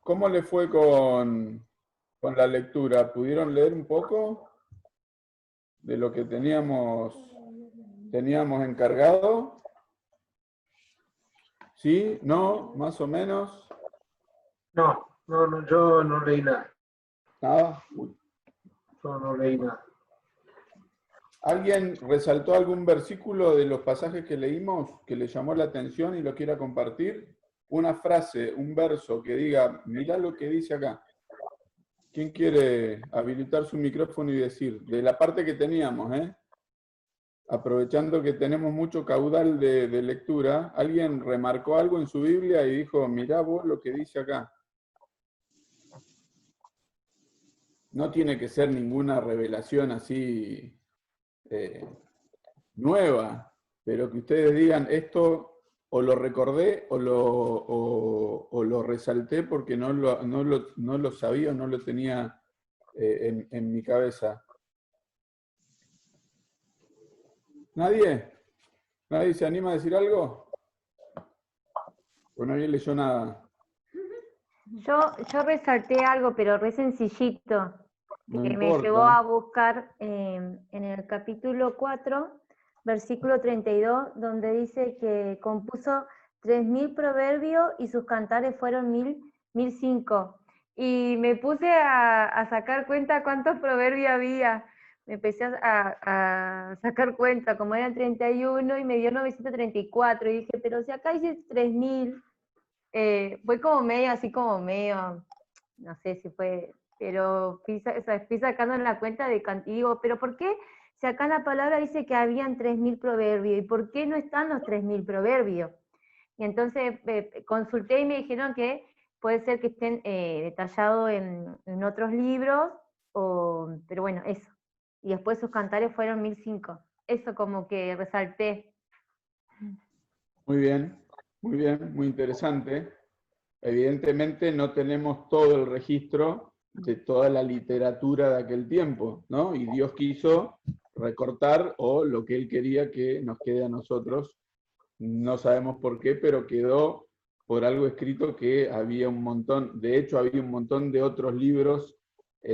¿Cómo le fue con la lectura? ¿Pudieron leer un poco de lo que teníamos encargado? ¿Sí? ¿No? ¿Más o menos? No, yo no leí nada. ¿Nada? Uy. Yo no leí nada. ¿Alguien resaltó algún versículo de los pasajes que leímos que le llamó la atención y lo quiera compartir? Una frase, un verso que diga, mirá lo que dice acá. ¿Quién quiere habilitar su micrófono y decir? De la parte que teníamos, aprovechando que tenemos mucho caudal de lectura, ¿alguien remarcó algo en su Biblia y dijo, mirá vos lo que dice acá? No tiene que ser ninguna revelación así nueva, pero que ustedes digan esto o lo recordé o lo resalté porque no lo sabía o no lo tenía en mi cabeza. ¿Nadie? ¿Nadie se anima a decir algo? ¿O nadie leyó nada? Yo resalté algo, pero re sencillito, No que me llevó importa. a buscar en el capítulo 4, versículo 32, donde dice que compuso 3.000 proverbios y sus cantares fueron 1.005. Y me puse a sacar cuenta cuántos proverbios había. Me empecé a sacar cuenta, como eran 31 y me dio 934. Y dije, pero si acá dice 3.000. Fue como medio, así como medio, no sé si fue, pero fui sacando en la cuenta de y digo, pero ¿por qué si acá en la palabra dice que habían 3.000 proverbios? ¿Y por qué no están los 3.000 proverbios? Y entonces consulté y me dijeron que puede ser que estén detallados en otros libros, pero bueno, eso. Y después sus cantares fueron 1.005. Eso como que resalté. Muy bien, muy interesante. Evidentemente no tenemos todo el registro de toda la literatura de aquel tiempo, ¿no? Y Dios quiso recortar o lo que Él quería que nos quede a nosotros. No sabemos por qué, pero quedó por algo escrito que había un montón, de hecho había un montón de otros libros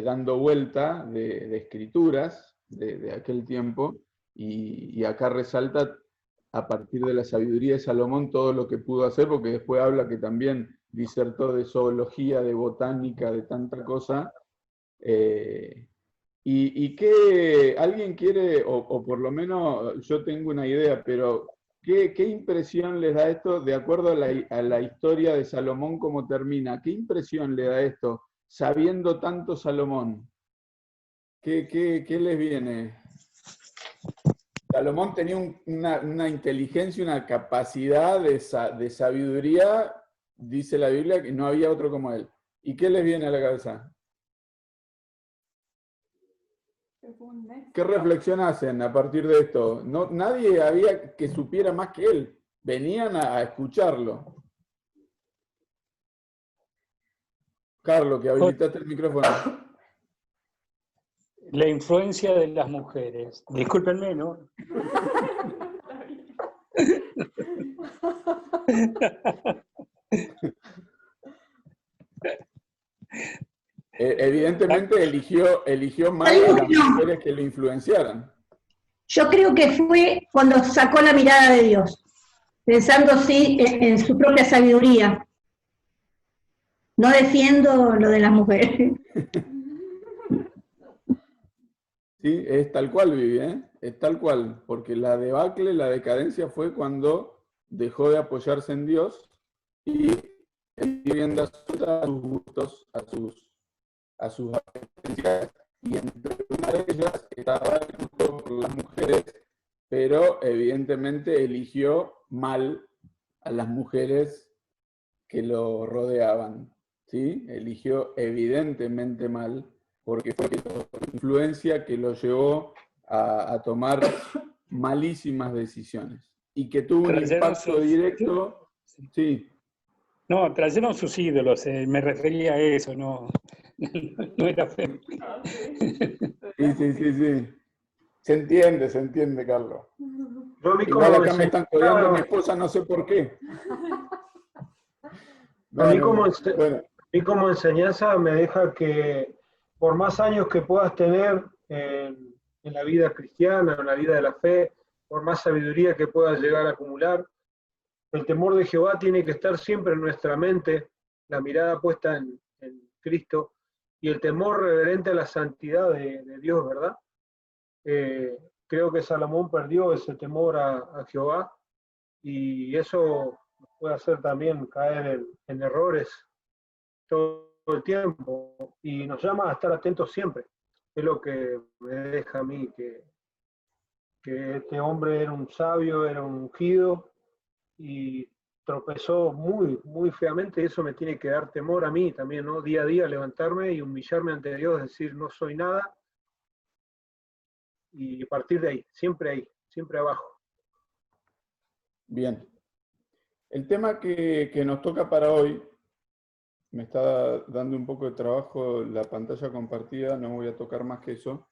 dando vuelta de escrituras de aquel tiempo, y acá resalta a partir de la sabiduría de Salomón todo lo que pudo hacer, porque después habla que también disertó de zoología, de botánica, de tanta cosa. ¿Y qué alguien quiere, o por lo menos yo tengo una idea, pero qué impresión les da esto de acuerdo a la historia de Salomón como termina? ¿Qué impresión le da esto, sabiendo tanto Salomón? ¿Qué les viene? Salomón tenía una inteligencia, una capacidad de sabiduría, dice la Biblia, que no había otro como él. ¿Y qué les viene a la cabeza? ¿Qué reflexión hacen a partir de esto? No, nadie había que supiera más que él. Venían a escucharlo. Carlos, que habilitaste el micrófono. La influencia de las mujeres. Discúlpenme, ¿no? Evidentemente eligió mal a las mujeres que lo influenciaran. Yo creo que fue cuando sacó la mirada de Dios, pensando sí en su propia sabiduría. No defiendo lo de las mujeres. Sí, es tal cual, Vivi, ¿eh? Es tal cual, porque la debacle, la decadencia fue cuando dejó de apoyarse en Dios y viviendo a sus gustos, a sus apetencias, y entre una de ellas estaba el gusto por las mujeres, pero evidentemente eligió mal a las mujeres que lo rodeaban, ¿sí? Eligió evidentemente mal, porque fue la influencia que lo llevó a tomar malísimas decisiones, y que tuvo un impacto directo, sí. No, trajeron sus ídolos, me refería a eso, no era fe. Sí. Se entiende, Carlos. Igual acá me están codeando a mi esposa, no sé por qué. A mí como bueno. Y como enseñanza me deja que por más años que puedas tener en la vida cristiana, en la vida de la fe, por más sabiduría que puedas llegar a acumular, el temor de Jehová tiene que estar siempre en nuestra mente, la mirada puesta en Cristo, y el temor reverente a la santidad de Dios, ¿verdad? Creo que Salomón perdió ese temor a Jehová, y eso nos puede hacer también caer en errores todo el tiempo, y nos llama a estar atentos siempre. Es lo que me deja a mí, que este hombre era un sabio, era un ungido, y tropezó muy, muy feamente, y eso me tiene que dar temor a mí también, ¿no? Día a día levantarme y humillarme ante Dios, decir, no soy nada, y partir de ahí, siempre abajo. Bien. El tema que nos toca para hoy, me está dando un poco de trabajo la pantalla compartida, no voy a tocar más que eso.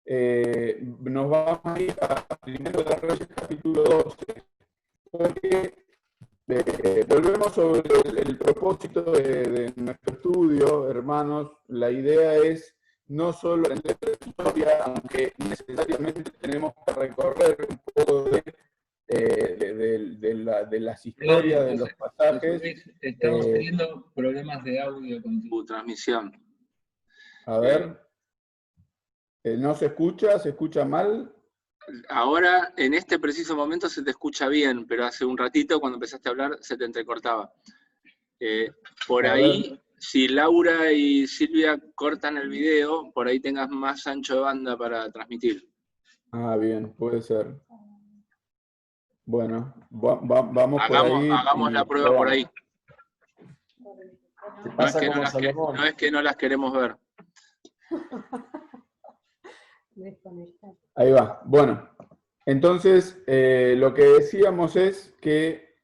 Nos vamos a ir a Primero de Reyes, capítulo 12, porque volvemos sobre el propósito de nuestro estudio, hermanos. La idea es no solo entender la historia, aunque necesariamente tenemos que recorrer un poco de las historias, de los pasajes. Estamos teniendo problemas de audio con tu transmisión. A ver, ¿no se escucha? ¿Se escucha mal? Ahora, en este preciso momento se te escucha bien, pero hace un ratito, cuando empezaste a hablar, se te entrecortaba. Por ahí, si Laura y Silvia cortan el video, por ahí tengas más ancho de banda para transmitir. Ah, bien, puede ser. Bueno, vamos por ahí. Hagamos la prueba por ahí. No es que no las queremos ver. Ahí va. Bueno, entonces lo que decíamos es que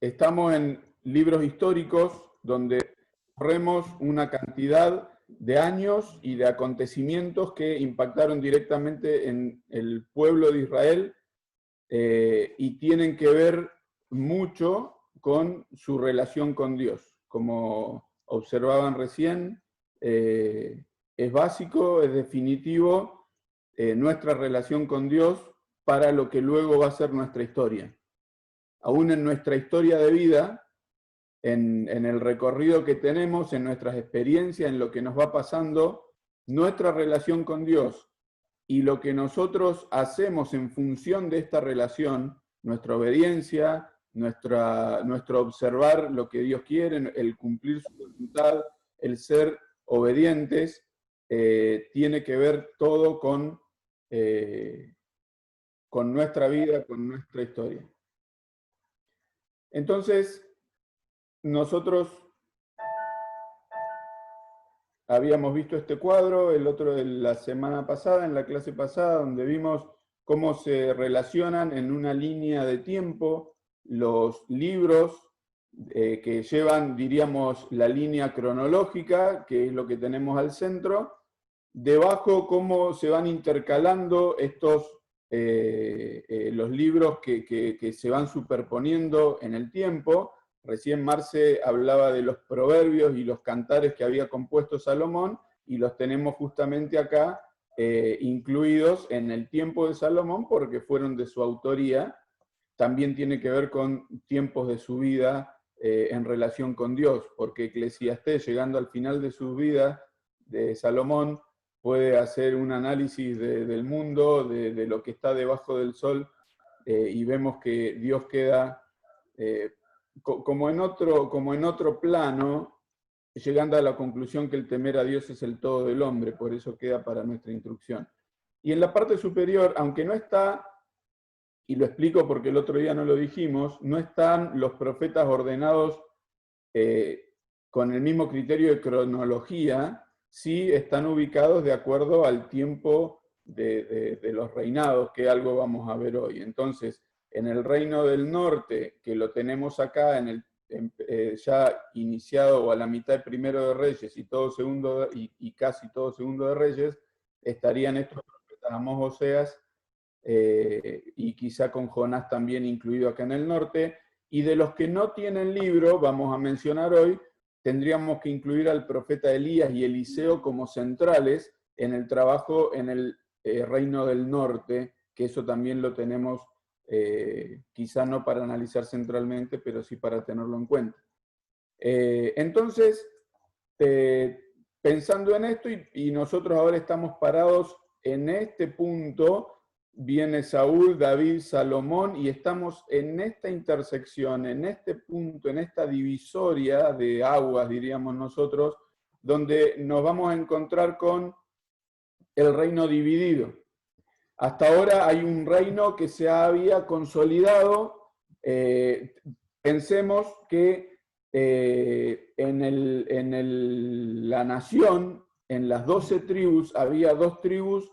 estamos en libros históricos donde corremos una cantidad de años y de acontecimientos que impactaron directamente en el pueblo de Israel y tienen que ver mucho con su relación con Dios. Como observaban recién, es básico, es definitivo nuestra relación con Dios para lo que luego va a ser nuestra historia. Aún en nuestra historia de vida, en el recorrido que tenemos, en nuestras experiencias, en lo que nos va pasando, nuestra relación con Dios y lo que nosotros hacemos en función de esta relación, nuestra obediencia, nuestro observar lo que Dios quiere, el cumplir su voluntad, el ser obedientes, tiene que ver todo con nuestra vida, con nuestra historia. Entonces, nosotros habíamos visto este cuadro, el otro de la semana pasada, en la clase pasada, donde vimos cómo se relacionan en una línea de tiempo los libros que llevan, diríamos, la línea cronológica, que es lo que tenemos al centro. Debajo, cómo se van intercalando estos, los libros que se van superponiendo en el tiempo. Recién Marce hablaba de los proverbios y los cantares que había compuesto Salomón, y los tenemos justamente acá incluidos en el tiempo de Salomón porque fueron de su autoría. También tiene que ver con tiempos de su vida en relación con Dios, porque Eclesiastés, llegando al final de su vida de Salomón, puede hacer un análisis del mundo, de lo que está debajo del sol, y vemos que Dios queda como en otro plano, llegando a la conclusión que el temer a Dios es el todo del hombre, por eso queda para nuestra instrucción. Y en la parte superior, aunque no está, y lo explico porque el otro día no lo dijimos, no están los profetas ordenados con el mismo criterio de cronología, sí están ubicados de acuerdo al tiempo de los reinados, que algo vamos a ver hoy. Entonces, en el reino del norte, que lo tenemos acá ya iniciado o a la mitad de Primero de Reyes y casi todo Segundo de Reyes, estarían estos profetas Amós, Oseas, y quizá con Jonás también incluido acá en el norte, Y de los que no tienen libro, vamos a mencionar hoy, tendríamos que incluir al profeta Elías y Eliseo como centrales en el trabajo en el Reino del Norte, que eso también lo tenemos, quizá no para analizar centralmente, pero sí para tenerlo en cuenta. Entonces, pensando en esto, y nosotros ahora estamos parados en este punto, viene Saúl, David, Salomón, y estamos en esta intersección, en este punto, en esta divisoria de aguas, diríamos nosotros, donde nos vamos a encontrar con el reino dividido. Hasta ahora hay un reino que se había consolidado. Pensemos que la nación, en las 12 tribus, había 2 tribus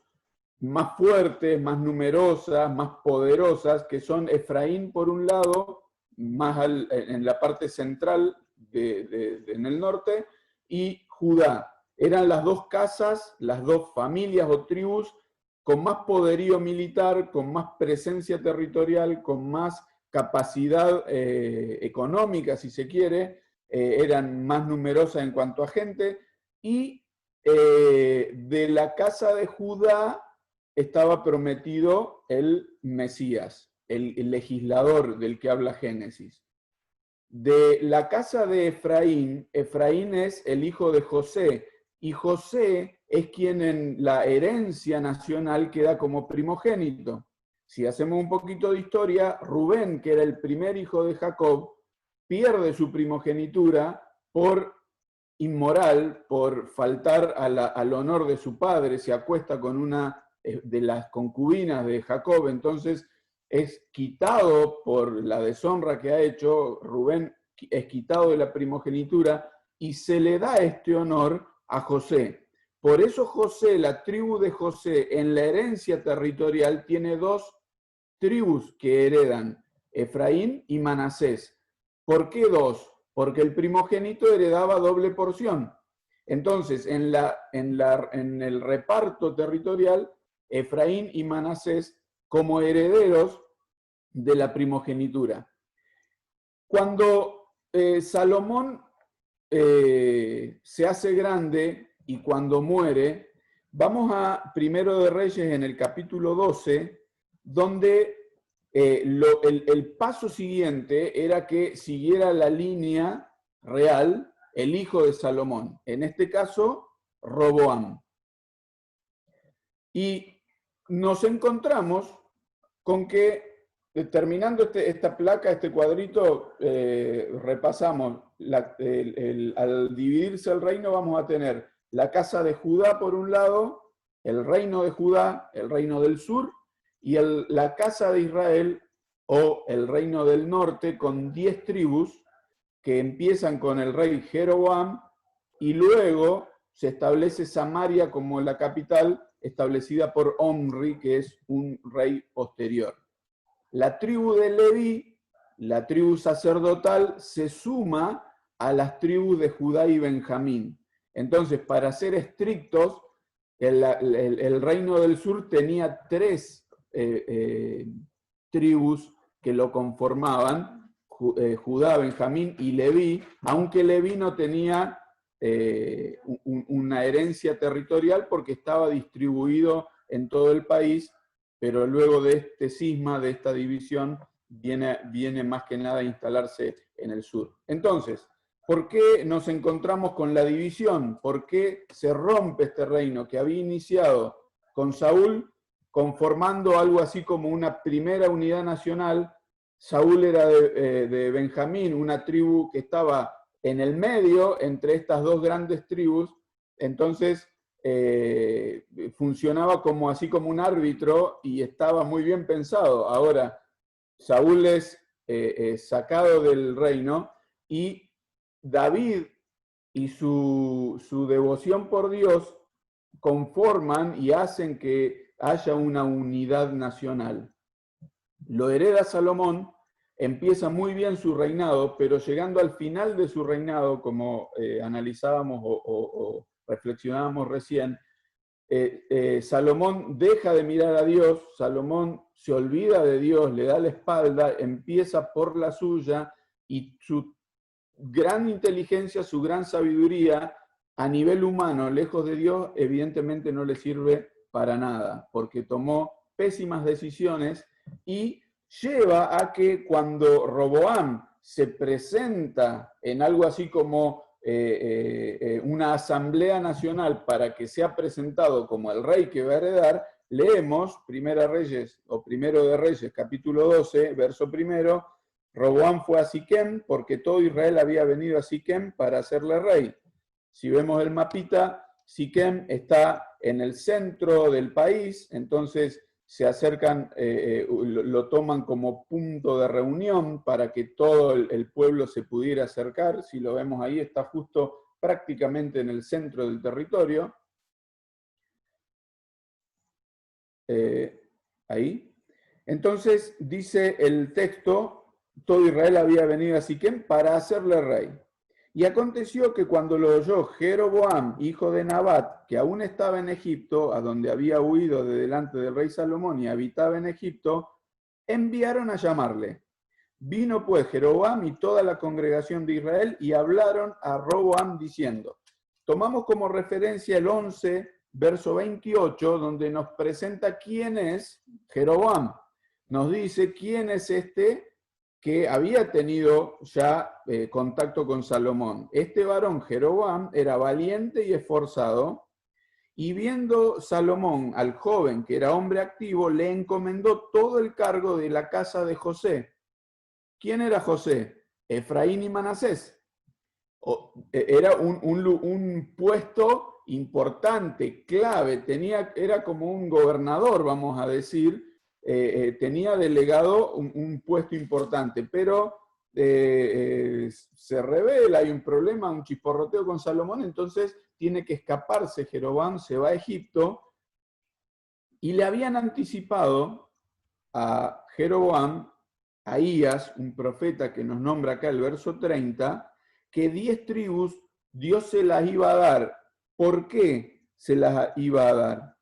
más fuertes, más numerosas, más poderosas, que son Efraín por un lado, más en la parte central en el norte, y Judá. Eran las 2 casas, las 2 familias o tribus con más poderío militar, con más presencia territorial, con más capacidad económica, si se quiere, eran más numerosas en cuanto a gente, y de la casa de Judá estaba prometido el Mesías, el legislador del que habla Génesis. De la casa de Efraín, Efraín es el hijo de José, y José es quien en la herencia nacional queda como primogénito. Si hacemos un poquito de historia, Rubén, que era el primer hijo de Jacob, pierde su primogenitura por inmoral, por faltar al honor de su padre, se acuesta con una de las concubinas de Jacob, entonces es quitado por la deshonra que ha hecho. Rubén es quitado de la primogenitura y se le da este honor a José. Por eso José, la tribu de José, en la herencia territorial tiene 2 tribus que heredan, Efraín y Manasés. ¿Por qué 2? Porque el primogénito heredaba doble porción. Entonces, en el reparto territorial, Efraín y Manasés como herederos de la primogenitura. Cuando Salomón se hace grande y cuando muere, vamos a Primero de Reyes en el capítulo 12, donde el paso siguiente era que siguiera la línea real el hijo de Salomón, en este caso Roboam. Y nos encontramos con que, terminando esta placa, este cuadrito, repasamos, al dividirse el reino vamos a tener la casa de Judá por un lado, el reino de Judá, el reino del sur, y la casa de Israel o el reino del norte con 10 tribus que empiezan con el rey Jeroboam y luego se establece Samaria como la capital, establecida por Omri, que es un rey posterior. La tribu de Leví, la tribu sacerdotal, se suma a las tribus de Judá y Benjamín. Entonces, para ser estrictos, el reino del sur tenía 3 tribus que lo conformaban, Judá, Benjamín y Leví, aunque Leví no tenía una herencia territorial porque estaba distribuido en todo el país, pero luego de este cisma, de esta división, viene más que nada a instalarse en el sur. Entonces, ¿por qué nos encontramos con la división? ¿Por qué se rompe este reino que había iniciado con Saúl, conformando algo así como una primera unidad nacional? Saúl era de Benjamín, una tribu que estaba en el medio entre estas 2 grandes tribus, entonces funcionaba así como un árbitro y estaba muy bien pensado. Ahora, Saúl es sacado del reino y David y su devoción por Dios conforman y hacen que haya una unidad nacional. Lo hereda Salomón, empieza muy bien su reinado, pero llegando al final de su reinado, como analizábamos o reflexionábamos recién, Salomón deja de mirar a Dios, Salomón se olvida de Dios, le da la espalda, empieza por la suya, y su gran inteligencia, su gran sabiduría, a nivel humano, lejos de Dios, evidentemente no le sirve para nada, porque tomó pésimas decisiones y lleva a que cuando Roboam se presenta en algo así como una asamblea nacional para que sea presentado como el rey que va a heredar, leemos Primero de Reyes, capítulo 12, verso 1, Roboam fue a Siquem porque todo Israel había venido a Siquem para hacerle rey. Si vemos el mapita, Siquem está en el centro del país, entonces se acercan, lo toman como punto de reunión para que todo el pueblo se pudiera acercar. Si lo vemos ahí, está justo prácticamente en el centro del territorio. Ahí. Entonces, dice el texto, todo Israel había venido a Siquem para hacerle rey. Y aconteció que cuando lo oyó Jeroboam, hijo de Nabat, que aún estaba en Egipto, a donde había huido de delante del rey Salomón y habitaba en Egipto, enviaron a llamarle. Vino pues Jeroboam y toda la congregación de Israel y hablaron a Roboam diciendo, tomamos como referencia el 11, verso 28, donde nos presenta quién es Jeroboam. Nos dice quién es este que había tenido ya contacto con Salomón. Este varón, Jeroboam, era valiente y esforzado, y viendo Salomón al joven, que era hombre activo, le encomendó todo el cargo de la casa de José. ¿Quién era José? Efraín y Manasés. Era un puesto importante, clave, era como un gobernador, vamos a decir, tenía delegado un puesto importante, pero se revela, hay un problema, un chisporroteo con Salomón, entonces tiene que escaparse Jeroboam, se va a Egipto, y le habían anticipado a Jeroboam, a Ahías, un profeta que nos nombra acá el verso 30, que 10 tribus Dios se las iba a dar. ¿Por qué se las iba a dar?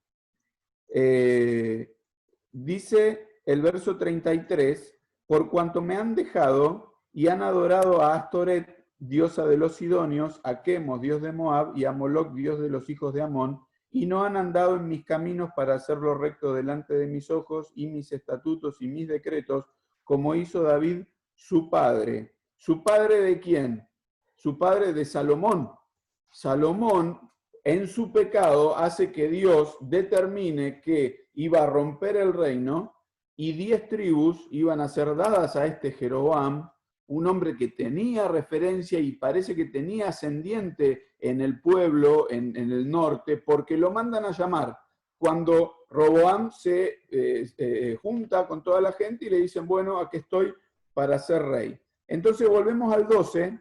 Dice el verso 33, por cuanto me han dejado y han adorado a Astoret, diosa de los sidonios, a Quemos, dios de Moab, y a Moloc, dios de los hijos de Amón, y no han andado en mis caminos para hacerlo recto delante de mis ojos, y mis estatutos y mis decretos, como hizo David, su padre. ¿Su padre de quién? Su padre de Salomón. Salomón, en su pecado, hace que Dios determine que iba a romper el reino y 10 tribus iban a ser dadas a este Jeroboam, un hombre que tenía referencia y parece que tenía ascendiente en el pueblo, en el norte, porque lo mandan a llamar. Cuando Roboam se junta con toda la gente y le dicen, bueno, aquí estoy para ser rey. Entonces volvemos al 12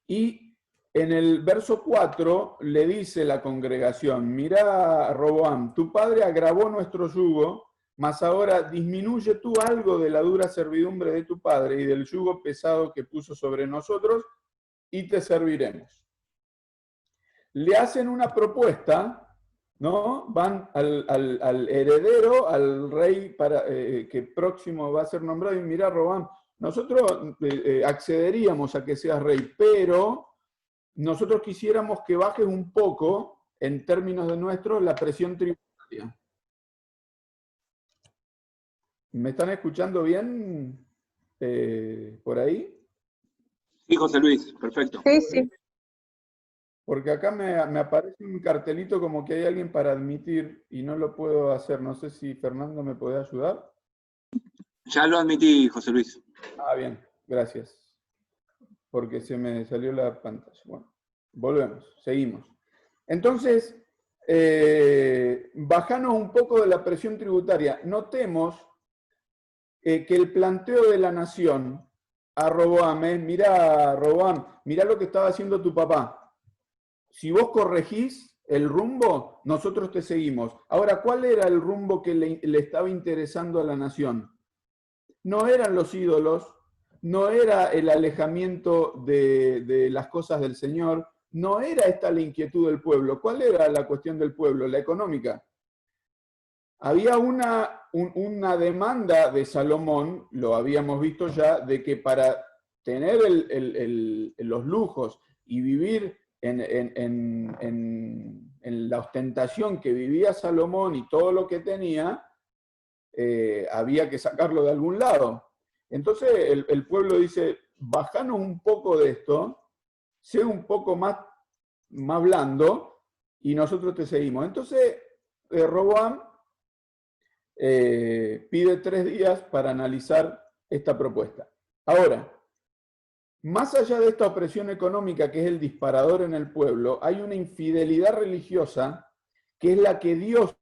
y en el verso 4 le dice la congregación, mirá Roboam, tu padre agravó nuestro yugo, mas ahora disminuye tú algo de la dura servidumbre de tu padre y del yugo pesado que puso sobre nosotros y te serviremos. Le hacen una propuesta, ¿no? Van al heredero, al rey que próximo va a ser nombrado y mirá Roboam, nosotros accederíamos a que seas rey, pero nosotros quisiéramos que bajes un poco, en términos de nuestro, la presión tributaria. ¿Me están escuchando bien por ahí? Sí, José Luis, perfecto. Sí, sí. Porque acá me aparece un cartelito como que hay alguien para admitir y no lo puedo hacer. No sé si Fernando me puede ayudar. Ya lo admití, José Luis. Ah, bien, gracias. Porque se me salió la pantalla. Bueno, volvemos, seguimos. Entonces, bajanos un poco de la presión tributaria. Notemos que el planteo de la nación a Roboam es, mirá Roboam, mirá lo que estaba haciendo tu papá. Si vos corregís el rumbo, nosotros te seguimos. Ahora, ¿cuál era el rumbo que le estaba interesando a la nación? No eran los ídolos, no era el alejamiento de las cosas del Señor, no era esta la inquietud del pueblo. ¿Cuál era la cuestión del pueblo? La económica. Había una demanda de Salomón, lo habíamos visto ya, de que para tener los lujos y vivir en la ostentación que vivía Salomón y todo lo que tenía, había que sacarlo de algún lado. Entonces el pueblo dice, bajanos un poco de esto, sé un poco más blando, y nosotros te seguimos. Entonces Roboam pide 3 días para analizar esta propuesta. Ahora, más allá de esta opresión económica que es el disparador en el pueblo, hay una infidelidad religiosa que es la que Dios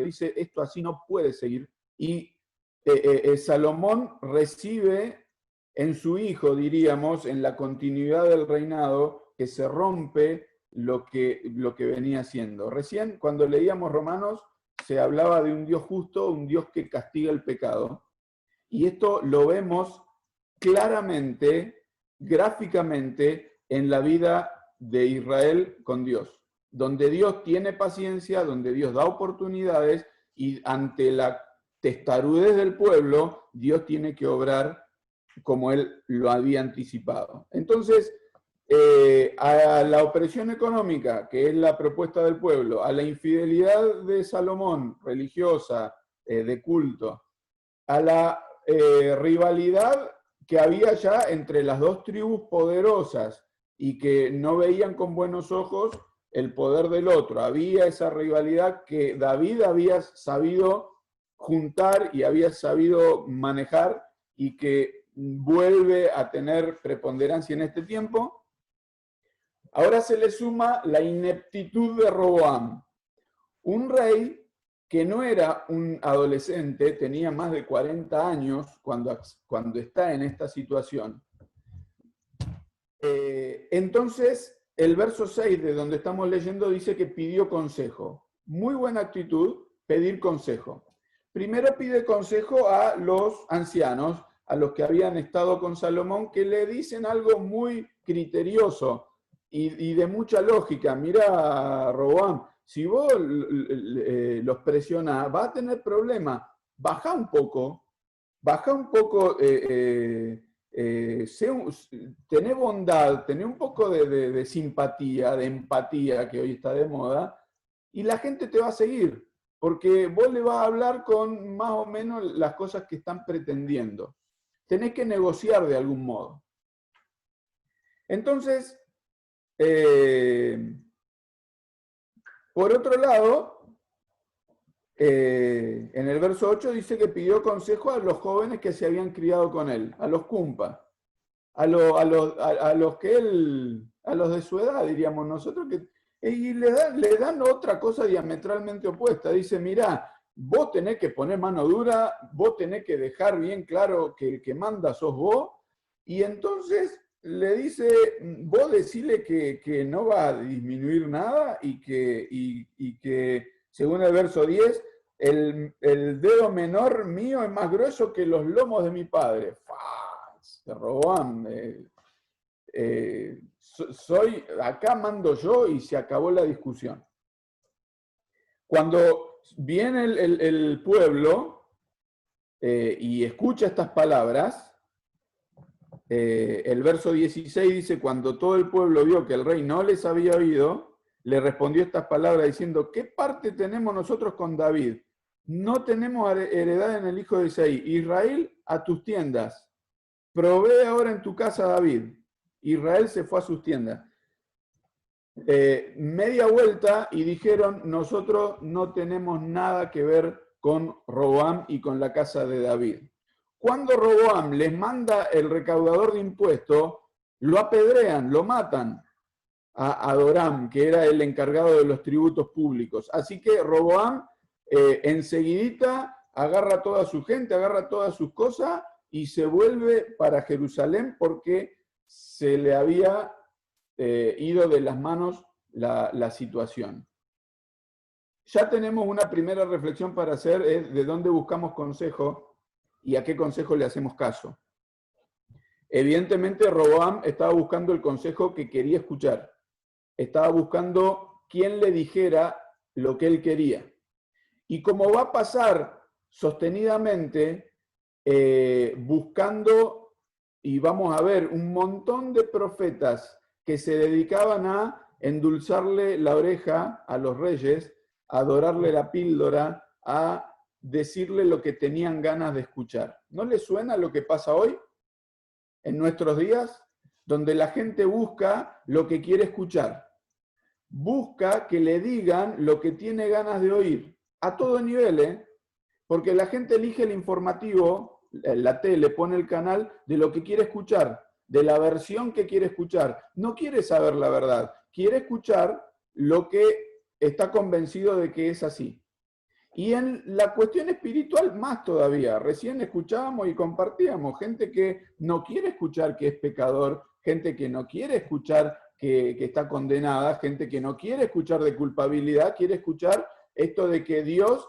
dice, esto así no puede seguir. Y Salomón recibe en su hijo, diríamos, en la continuidad del reinado, que se rompe lo que venía haciendo. Recién, cuando leíamos Romanos, se hablaba de un Dios justo, un Dios que castiga el pecado. Y esto lo vemos claramente, gráficamente, en la vida de Israel con Dios, donde Dios tiene paciencia, donde Dios da oportunidades, y ante la testarudez del pueblo, Dios tiene que obrar como Él lo había anticipado. Entonces, a la opresión económica, que es la propuesta del pueblo, a la infidelidad de Salomón, religiosa, de culto, a la rivalidad que había ya entre las dos tribus poderosas y que no veían con buenos ojos el poder del otro. Había esa rivalidad que David había sabido juntar y había sabido manejar, y que vuelve a tener preponderancia en este tiempo. Ahora se le suma la ineptitud de Roboam, un rey que no era un adolescente, tenía más de 40 años cuando está en esta situación. Entonces, el verso 6 de donde estamos leyendo dice que pidió consejo. Muy buena actitud, pedir consejo. Primero pide consejo a los ancianos, a los que habían estado con Salomón, que le dicen algo muy criterioso y de mucha lógica. Mira, Roboam, si vos los presionás, vas a tener problemas. Baja un poco, tené bondad, tené un poco de simpatía, de empatía, que hoy está de moda, y la gente te va a seguir, porque vos le vas a hablar con más o menos las cosas que están pretendiendo. Tenés que negociar de algún modo. Entonces, por otro lado, en el verso 8 dice que pidió consejo a los jóvenes que se habían criado con él, a los cumpa, a los de su edad, diríamos nosotros, y le dan otra cosa diametralmente opuesta. Dice, mirá, vos tenés que poner mano dura, vos tenés que dejar bien claro que el que manda sos vos, y entonces le dice, vos decile que no va a disminuir nada, y que según el verso 10, el dedo menor mío es más grueso que los lomos de mi padre. Se Roboam, acá mando yo, y se acabó la discusión. Cuando viene el pueblo y escucha estas palabras, el verso 16 dice, cuando todo el pueblo vio que el rey no les había oído, le respondió estas palabras diciendo, ¿qué parte tenemos nosotros con David? No tenemos heredad en el hijo de Isaí. Israel, a tus tiendas. Provee ahora en tu casa a David. Israel se fue a sus tiendas. Media vuelta y dijeron, nosotros no tenemos nada que ver con Roboam y con la casa de David. Cuando Roboam les manda el recaudador de impuestos, lo apedrean, lo matan a Adoram, que era el encargado de los tributos públicos. Así que Roboam enseguidita agarra toda su gente, agarra todas sus cosas y se vuelve para Jerusalén, porque se le había ido de las manos la situación. Ya tenemos una primera reflexión para hacer, es de dónde buscamos consejo y a qué consejo le hacemos caso. Evidentemente Roboam estaba buscando el consejo que quería escuchar. Estaba buscando quien le dijera lo que él quería. Y como va a pasar sostenidamente, buscando, y vamos a ver, un montón de profetas que se dedicaban a endulzarle la oreja a los reyes, a dorarle la píldora, a decirle lo que tenían ganas de escuchar. ¿No les suena lo que pasa hoy, en nuestros días? Donde la gente busca lo que quiere escuchar. Busca que le digan lo que tiene ganas de oír, a todo nivel, ¿eh? Porque la gente elige el informativo, la tele pone el canal de lo que quiere escuchar, de la versión que quiere escuchar. No quiere saber la verdad, quiere escuchar lo que está convencido de que es así. Y en la cuestión espiritual más todavía. Recién escuchábamos y compartíamos gente que no quiere escuchar que es pecador, gente que no quiere escuchar que está condenada, gente que no quiere escuchar de culpabilidad, quiere escuchar esto de que Dios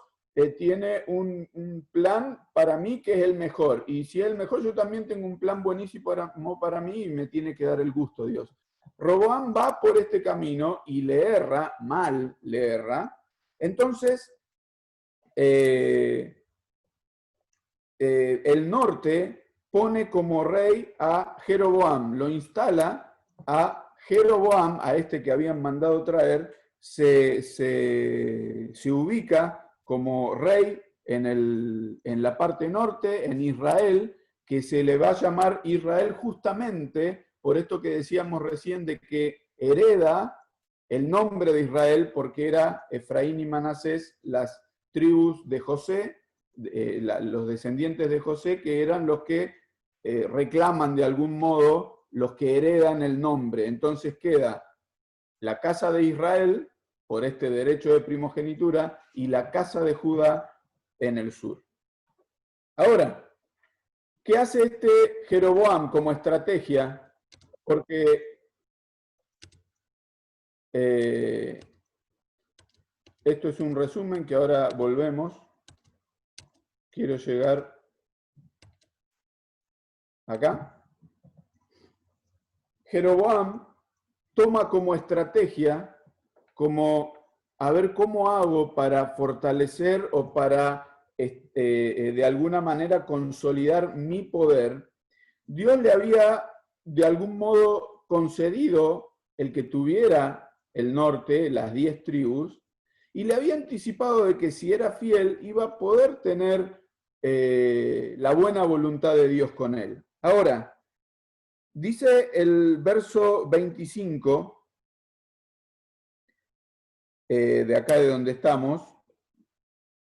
tiene un plan para mí que es el mejor. Y si es el mejor, yo también tengo un plan buenísimo para mí y me tiene que dar el gusto Dios. Roboam va por este camino y le erra, mal le erra. Entonces, el norte pone como rey a Jeroboam, lo instala a Jeroboam, a este que habían mandado traer, se ubica como rey en la parte norte, en Israel, que se le va a llamar Israel justamente por esto que decíamos recién de que hereda el nombre de Israel porque era Efraín y Manasés, las tribus de José, los descendientes de José, que eran los que reclaman de algún modo, los que heredan el nombre. Entonces queda la casa de Israel, por este derecho de primogenitura, y la casa de Judá en el sur. Ahora, ¿qué hace este Jeroboam como estrategia? Porque esto es un resumen que ahora volvemos. Quiero llegar acá. Jeroboam toma como estrategia, como a ver cómo hago para fortalecer o para de alguna manera consolidar mi poder. Dios le había de algún modo concedido el que tuviera el norte, las 10 tribus, y le había anticipado de que si era fiel iba a poder tener la buena voluntad de Dios con él. Ahora, dice el verso 25, de acá de donde estamos,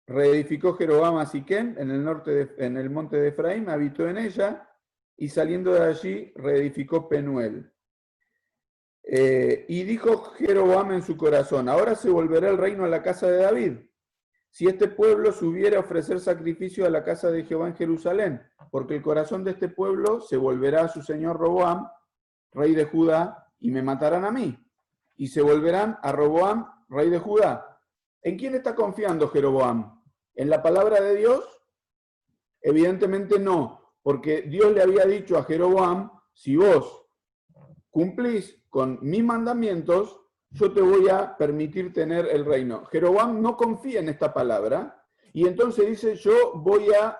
reedificó Jeroboam a Siquem en el norte, en el monte de Efraín, habitó en ella, y saliendo de allí reedificó Penuel. Y dijo Jeroboam en su corazón, ahora se volverá el reino a la casa de David, si este pueblo subiera a ofrecer sacrificio a la casa de Jehová en Jerusalén, porque el corazón de este pueblo se volverá a su señor Roboam, rey de Judá, y me matarán a mí, y se volverán a Roboam, rey de Judá. ¿En quién está confiando Jeroboam? ¿En la palabra de Dios? Evidentemente no, porque Dios le había dicho a Jeroboam, si vos cumplís con mis mandamientos, yo te voy a permitir tener el reino. Jeroboam no confía en esta palabra, y entonces dice, yo voy a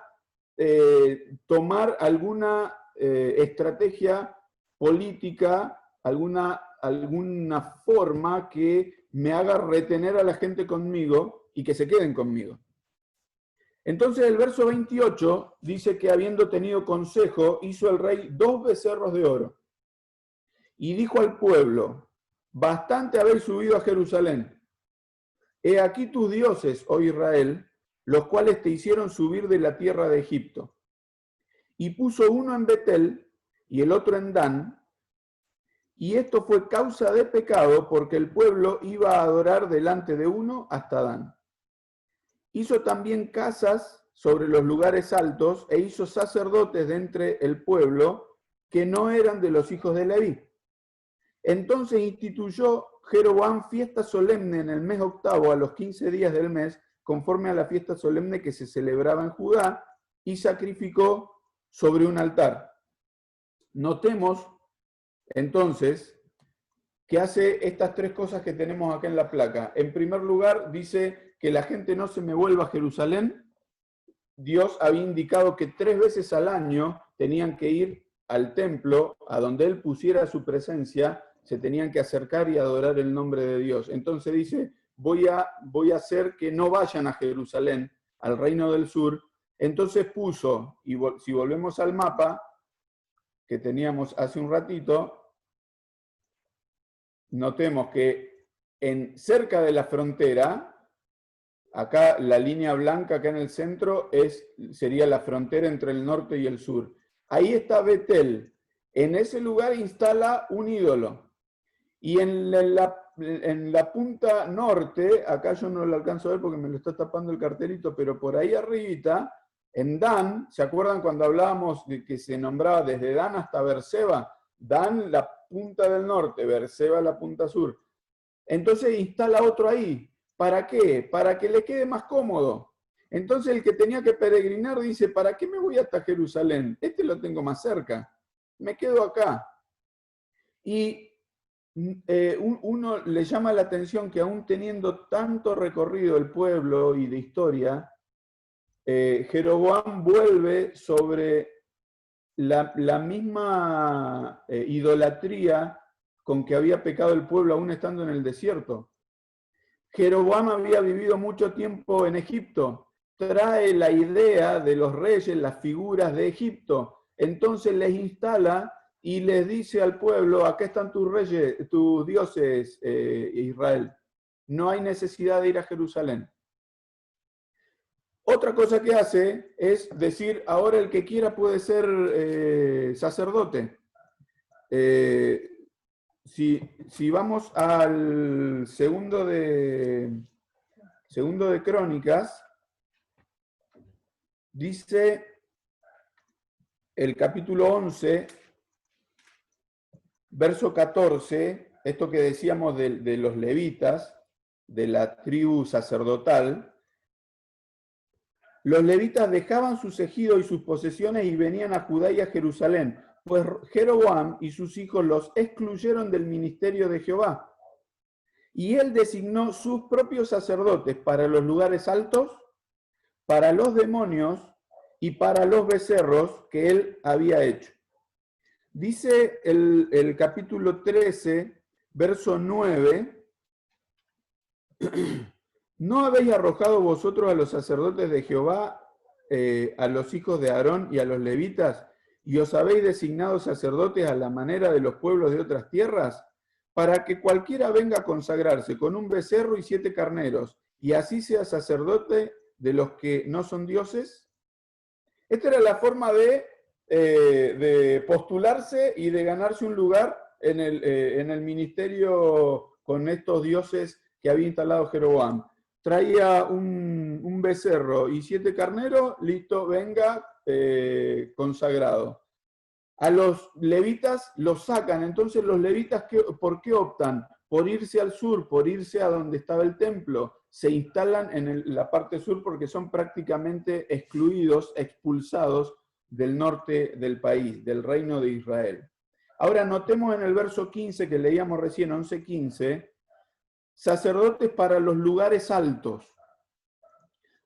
tomar alguna estrategia política, alguna forma que me haga retener a la gente conmigo y que se queden conmigo. Entonces el verso 28 dice que habiendo tenido consejo, hizo el rey 2 becerros de oro. Y dijo al pueblo, bastante habéis subido a Jerusalén. He aquí tus dioses, oh Israel, los cuales te hicieron subir de la tierra de Egipto. Y puso uno en Betel y el otro en Dan, y esto fue causa de pecado porque el pueblo iba a adorar delante de uno hasta Dan. Hizo también casas sobre los lugares altos e hizo sacerdotes de entre el pueblo que no eran de los hijos de Leví. Entonces instituyó Jeroboam fiesta solemne en el mes octavo a los 15 días del mes, conforme a la fiesta solemne que se celebraba en Judá, y sacrificó sobre un altar. Notemos, entonces, que hace estas tres cosas que tenemos acá en la placa. En primer lugar, dice que la gente no se me vuelva a Jerusalén. Dios había indicado que 3 veces al año tenían que ir al templo, a donde Él pusiera su presencia, se tenían que acercar y adorar el nombre de Dios. Entonces dice, voy a hacer que no vayan a Jerusalén, al reino del sur. Entonces puso, y si volvemos al mapa que teníamos hace un ratito, notemos que cerca de la frontera, acá la línea blanca acá en el centro sería la frontera entre el norte y el sur. Ahí está Betel. En ese lugar instala un ídolo. Y en la punta norte, acá yo no lo alcanzo a ver porque me lo está tapando el cartelito, pero por ahí arribita, en Dan, ¿se acuerdan cuando hablábamos de que se nombraba desde Dan hasta Berseba? Dan la punta del norte, Berseba la punta sur. Entonces instala otro ahí. ¿Para qué? Para que le quede más cómodo. Entonces el que tenía que peregrinar dice, ¿para qué me voy hasta Jerusalén? Este lo tengo más cerca. Me quedo acá. Y uno le llama la atención que aún teniendo tanto recorrido el pueblo y de historia, Jeroboam vuelve sobre la misma idolatría con que había pecado el pueblo aún estando en el desierto. Jeroboam había vivido mucho tiempo en Egipto, trae la idea de los reyes, las figuras de Egipto, entonces les instala y les dice al pueblo, acá están tus reyes, tus dioses, Israel, no hay necesidad de ir a Jerusalén. Otra cosa que hace es decir, ahora el que quiera puede ser sacerdote. Si vamos al segundo de Crónicas, dice el capítulo 11, verso 14, esto que decíamos de los levitas, de la tribu sacerdotal. Los levitas dejaban sus ejidos y sus posesiones y venían a Judá y a Jerusalén, pues Jeroboam y sus hijos los excluyeron del ministerio de Jehová. Y él designó sus propios sacerdotes para los lugares altos, para los demonios y para los becerros que él había hecho. Dice el capítulo 13, verso 9, ¿no habéis arrojado vosotros a los sacerdotes de Jehová, a los hijos de Aarón y a los levitas, y os habéis designado sacerdotes a la manera de los pueblos de otras tierras, para que cualquiera venga a consagrarse con un becerro y 7 carneros, y así sea sacerdote de los que no son dioses? Esta era la forma de postularse y de ganarse un lugar en el ministerio con estos dioses que había instalado Jeroboam. Traía un becerro y 7 carneros, listo, venga, consagrado. A los levitas los sacan, entonces los levitas, ¿por qué optan? Por irse al sur, por irse a donde estaba el templo. Se instalan en la parte sur porque son prácticamente excluidos, expulsados del norte del país, del reino de Israel. Ahora notemos en el verso 15 que leíamos recién, 11:15, sacerdotes para los lugares altos.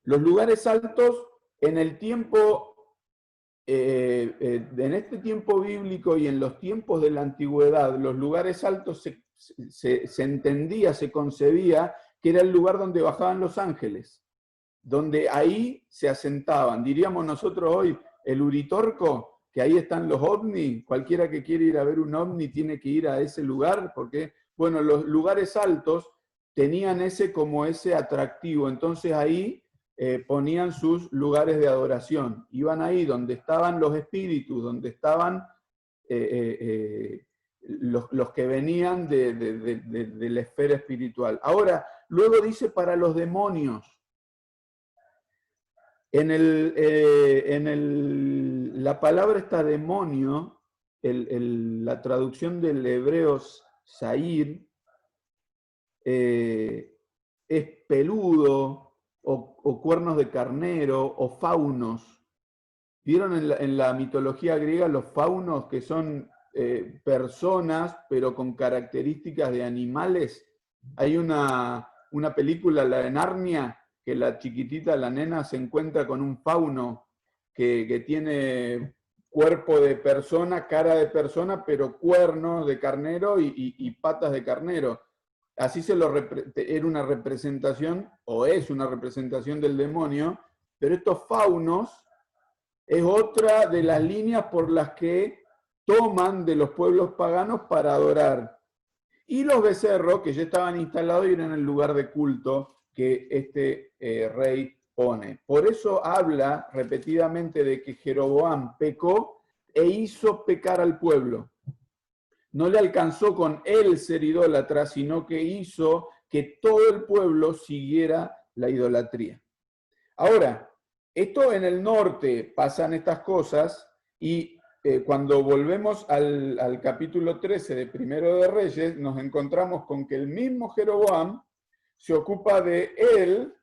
Los lugares altos en el tiempo, en este tiempo bíblico y en los tiempos de la antigüedad, los lugares altos se entendía, se concebía que era el lugar donde bajaban los ángeles, donde ahí se asentaban. Diríamos nosotros hoy, el Uritorco, que ahí están los ovnis, cualquiera que quiere ir a ver un ovni tiene que ir a ese lugar, porque, bueno, los lugares altos tenían como ese atractivo, entonces ahí ponían sus lugares de adoración, iban ahí donde estaban los espíritus, donde estaban los que venían de la esfera espiritual. Ahora, luego dice para los demonios. La palabra esta demonio, la traducción del hebreo Sair, es peludo, o cuernos de carnero, o faunos. ¿Vieron en la mitología griega los faunos, que son personas, pero con características de animales? Hay una película, la de Narnia, que la chiquitita, la nena, se encuentra con un fauno que tiene cuerpo de persona, cara de persona, pero cuernos de carnero y patas de carnero. Así era una representación, o es una representación del demonio, pero estos faunos es otra de las líneas por las que toman de los pueblos paganos para adorar. Y los becerros, que ya estaban instalados y eran el lugar de culto que este rey pone. Por eso habla repetidamente de que Jeroboam pecó e hizo pecar al pueblo. No le alcanzó con él ser idólatra, sino que hizo que todo el pueblo siguiera la idolatría. Ahora, esto en el norte pasan estas cosas y cuando volvemos al capítulo 13 de Primero de Reyes, nos encontramos con que el mismo Jeroboam se ocupa de él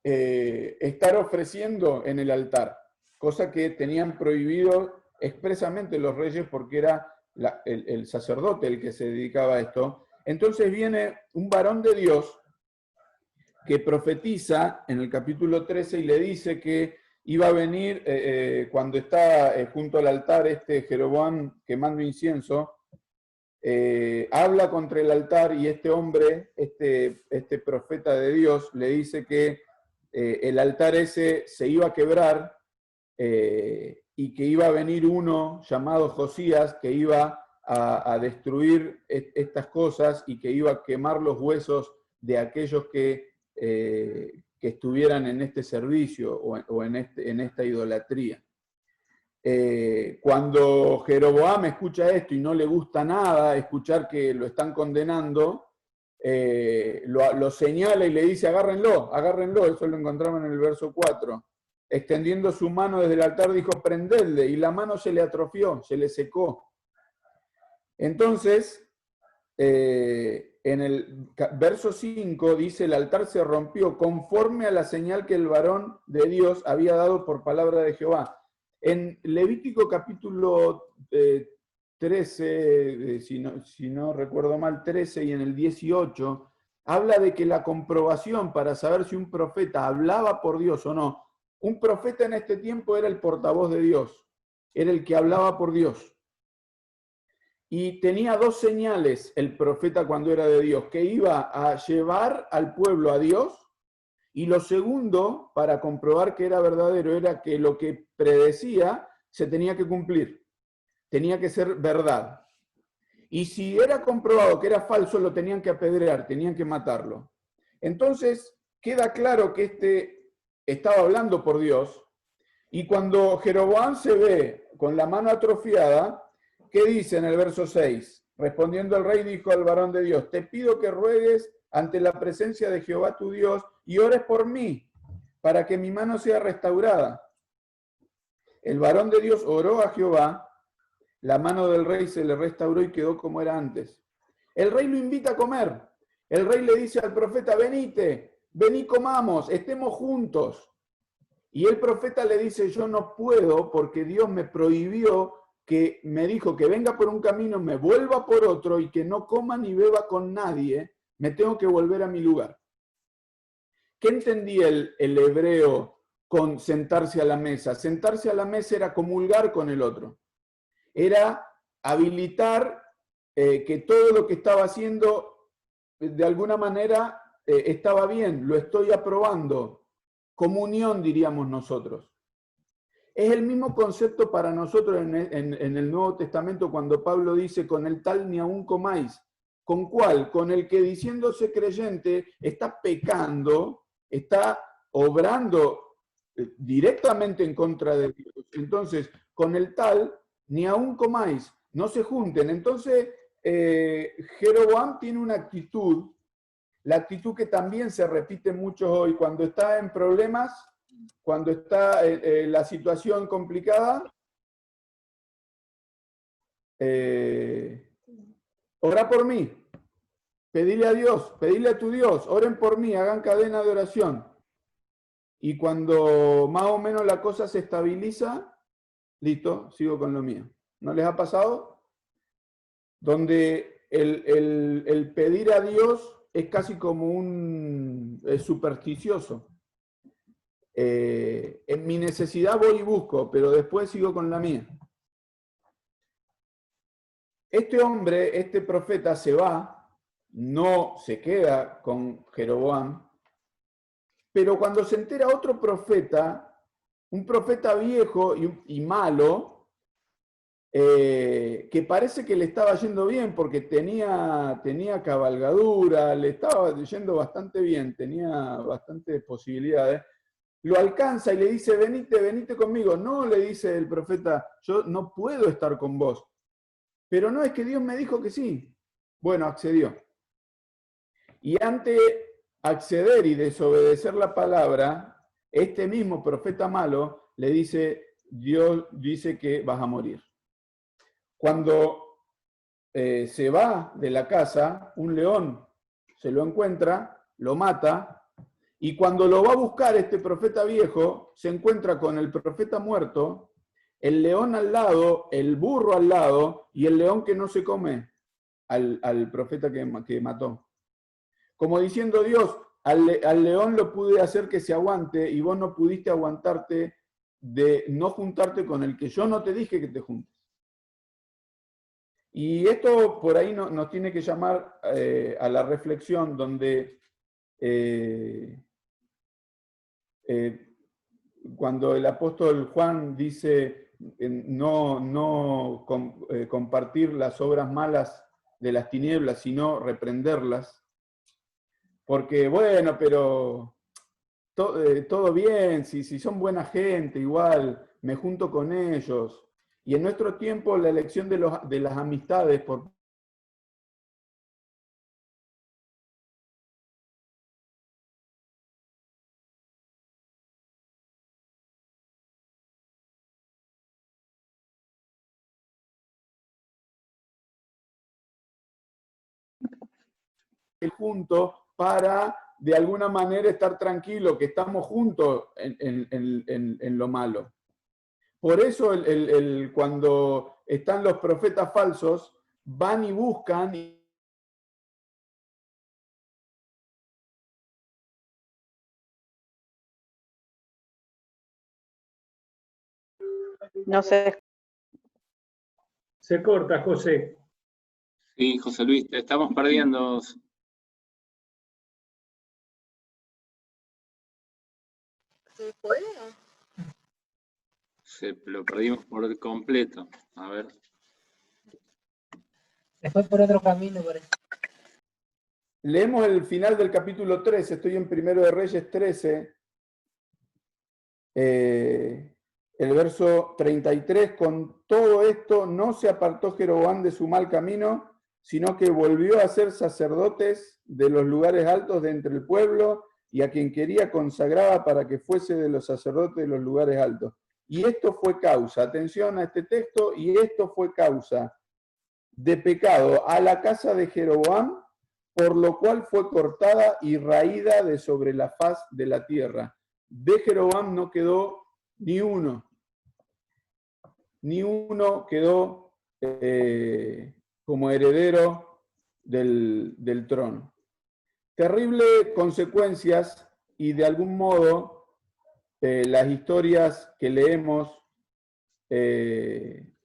estar ofreciendo en el altar, cosa que tenían prohibido expresamente los reyes porque era el sacerdote el que se dedicaba a esto. Entonces viene un varón de Dios que profetiza en el capítulo 13 y le dice que iba a venir, cuando está junto al altar Jeroboam quemando incienso, habla contra el altar y este hombre, este profeta de Dios, le dice que el altar ese se iba a quebrar y que iba a venir uno llamado Josías que iba a destruir estas cosas y que iba a quemar los huesos de aquellos que estuvieran en este servicio o en esta idolatría. Cuando Jeroboam escucha esto y no le gusta nada escuchar que lo están condenando, lo señala y le dice: agárrenlo, agárrenlo. Eso lo encontramos en el verso 4. Extendiendo su mano desde el altar dijo: prendedle, y la mano se le atrofió, se le secó. Entonces, en el verso 5 dice: el altar se rompió conforme a la señal que el varón de Dios había dado por palabra de Jehová. En Levítico capítulo 13, si no recuerdo mal, 13 y en el 18, habla de que la comprobación para saber si un profeta hablaba por Dios o no, un profeta en este tiempo era el portavoz de Dios, era el que hablaba por Dios. Y tenía dos señales el profeta cuando era de Dios: que iba a llevar al pueblo a Dios, y lo segundo, para comprobar que era verdadero, era que lo que predecía se tenía que cumplir, tenía que ser verdad. Y si era comprobado que era falso, lo tenían que apedrear, tenían que matarlo. Entonces, queda claro que estaba hablando por Dios, y cuando Jeroboam se ve con la mano atrofiada, ¿qué dice en el verso 6? Respondiendo el rey dijo al varón de Dios: te pido que ruegues ante la presencia de Jehová tu Dios y ores por mí, para que mi mano sea restaurada. El varón de Dios oró a Jehová, la mano del rey se le restauró y quedó como era antes. El rey lo invita a comer. El rey le dice al profeta: venite, vení, comamos, estemos juntos. Y el profeta le dice: yo no puedo porque Dios me prohibió, que me dijo que venga por un camino, me vuelva por otro y que no coma ni beba con nadie, me tengo que volver a mi lugar. ¿Qué entendía el hebreo con sentarse a la mesa? Sentarse a la mesa era comulgar con el otro. Era habilitar que todo lo que estaba haciendo de alguna manera estaba bien, lo estoy aprobando. Comunión, diríamos nosotros. Es el mismo concepto para nosotros en el Nuevo Testamento cuando Pablo dice: con el tal ni aún comáis. ¿Con cuál? Con el que diciéndose creyente está pecando, está obrando directamente en contra de Dios. Entonces, con el tal ni aún comáis, no se junten. Entonces, Jeroboam tiene una actitud, la actitud que también se repite mucho hoy, cuando está en problemas, cuando está la situación complicada, orá por mí, pedile a Dios, pedile a tu Dios, oren por mí, hagan cadena de oración. y cuando más o menos la cosa se estabiliza, listo, sigo con lo mío. ¿No les ha pasado? Donde el pedir a Dios es casi como un supersticioso. En mi necesidad voy y busco, pero después sigo con la mía. Este hombre, este profeta se va, no se queda con Jeroboam, pero cuando se entera otro profeta, un profeta viejo y malo, que parece que le estaba yendo bien porque tenía cabalgadura, le estaba yendo bastante bien, tenía bastantes posibilidades, lo alcanza y le dice, venite conmigo. No, le dice el profeta, yo no puedo estar con vos. Pero no, es que Dios me dijo que sí. Bueno, accedió. Y ante acceder y desobedecer la palabra, este mismo profeta malo le dice, Dios dice que vas a morir. Cuando se va de la casa, un león se lo encuentra, lo mata, y cuando lo va a buscar este profeta viejo, se encuentra con el profeta muerto, el león al lado, el burro al lado, y el león que no se come al profeta que mató. Como diciendo Dios, al león lo pude hacer que se aguante, y vos no pudiste aguantarte de no juntarte con el que yo no te dije que te juntes. Y esto por ahí nos tiene que llamar a la reflexión, donde cuando el apóstol Juan dice no compartir las obras malas de las tinieblas, sino reprenderlas, porque bueno, pero todo bien, si son buena gente, igual me junto con ellos. Y en nuestro tiempo la elección de las amistades por juntos para de alguna manera estar tranquilo, que estamos juntos en lo malo. Por eso cuando están los profetas falsos, van y buscan No sé. Se corta, José. Sí, José Luis, te estamos perdiendo. ¿Se puede? Lo perdimos por completo. A ver. Después por otro camino, por eso. Leemos el final del capítulo 13, estoy en 1 de Reyes 13, el verso 33, con todo esto no se apartó Jeroboam de su mal camino, sino que volvió a ser sacerdotes de los lugares altos de entre el pueblo, y a quien quería consagraba para que fuese de los sacerdotes de los lugares altos. Y esto fue causa, atención a este texto, y esto fue causa de pecado a la casa de Jeroboam, por lo cual fue cortada y raída de sobre la faz de la tierra. De Jeroboam no quedó ni uno. Ni uno quedó como heredero del trono. Terribles consecuencias, y de algún modo las historias que leemos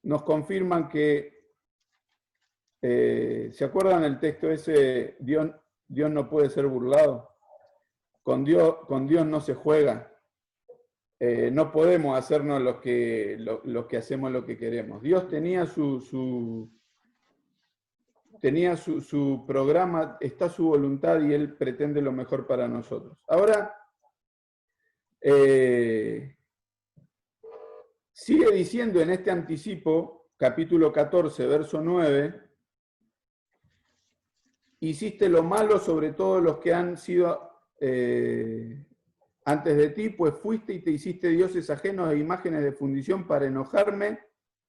nos confirman que ¿se acuerdan el texto ese? Dios no puede ser burlado. Con Dios no se juega. No podemos hacernos los que hacemos lo que queremos. Dios tenía su programa, está su voluntad, y Él pretende lo mejor para nosotros. Ahora, sigue diciendo en este anticipo, capítulo 14, verso 9, hiciste lo malo sobre todos los que han sido antes de ti, pues fuiste y te hiciste dioses ajenos e imágenes de fundición para enojarme,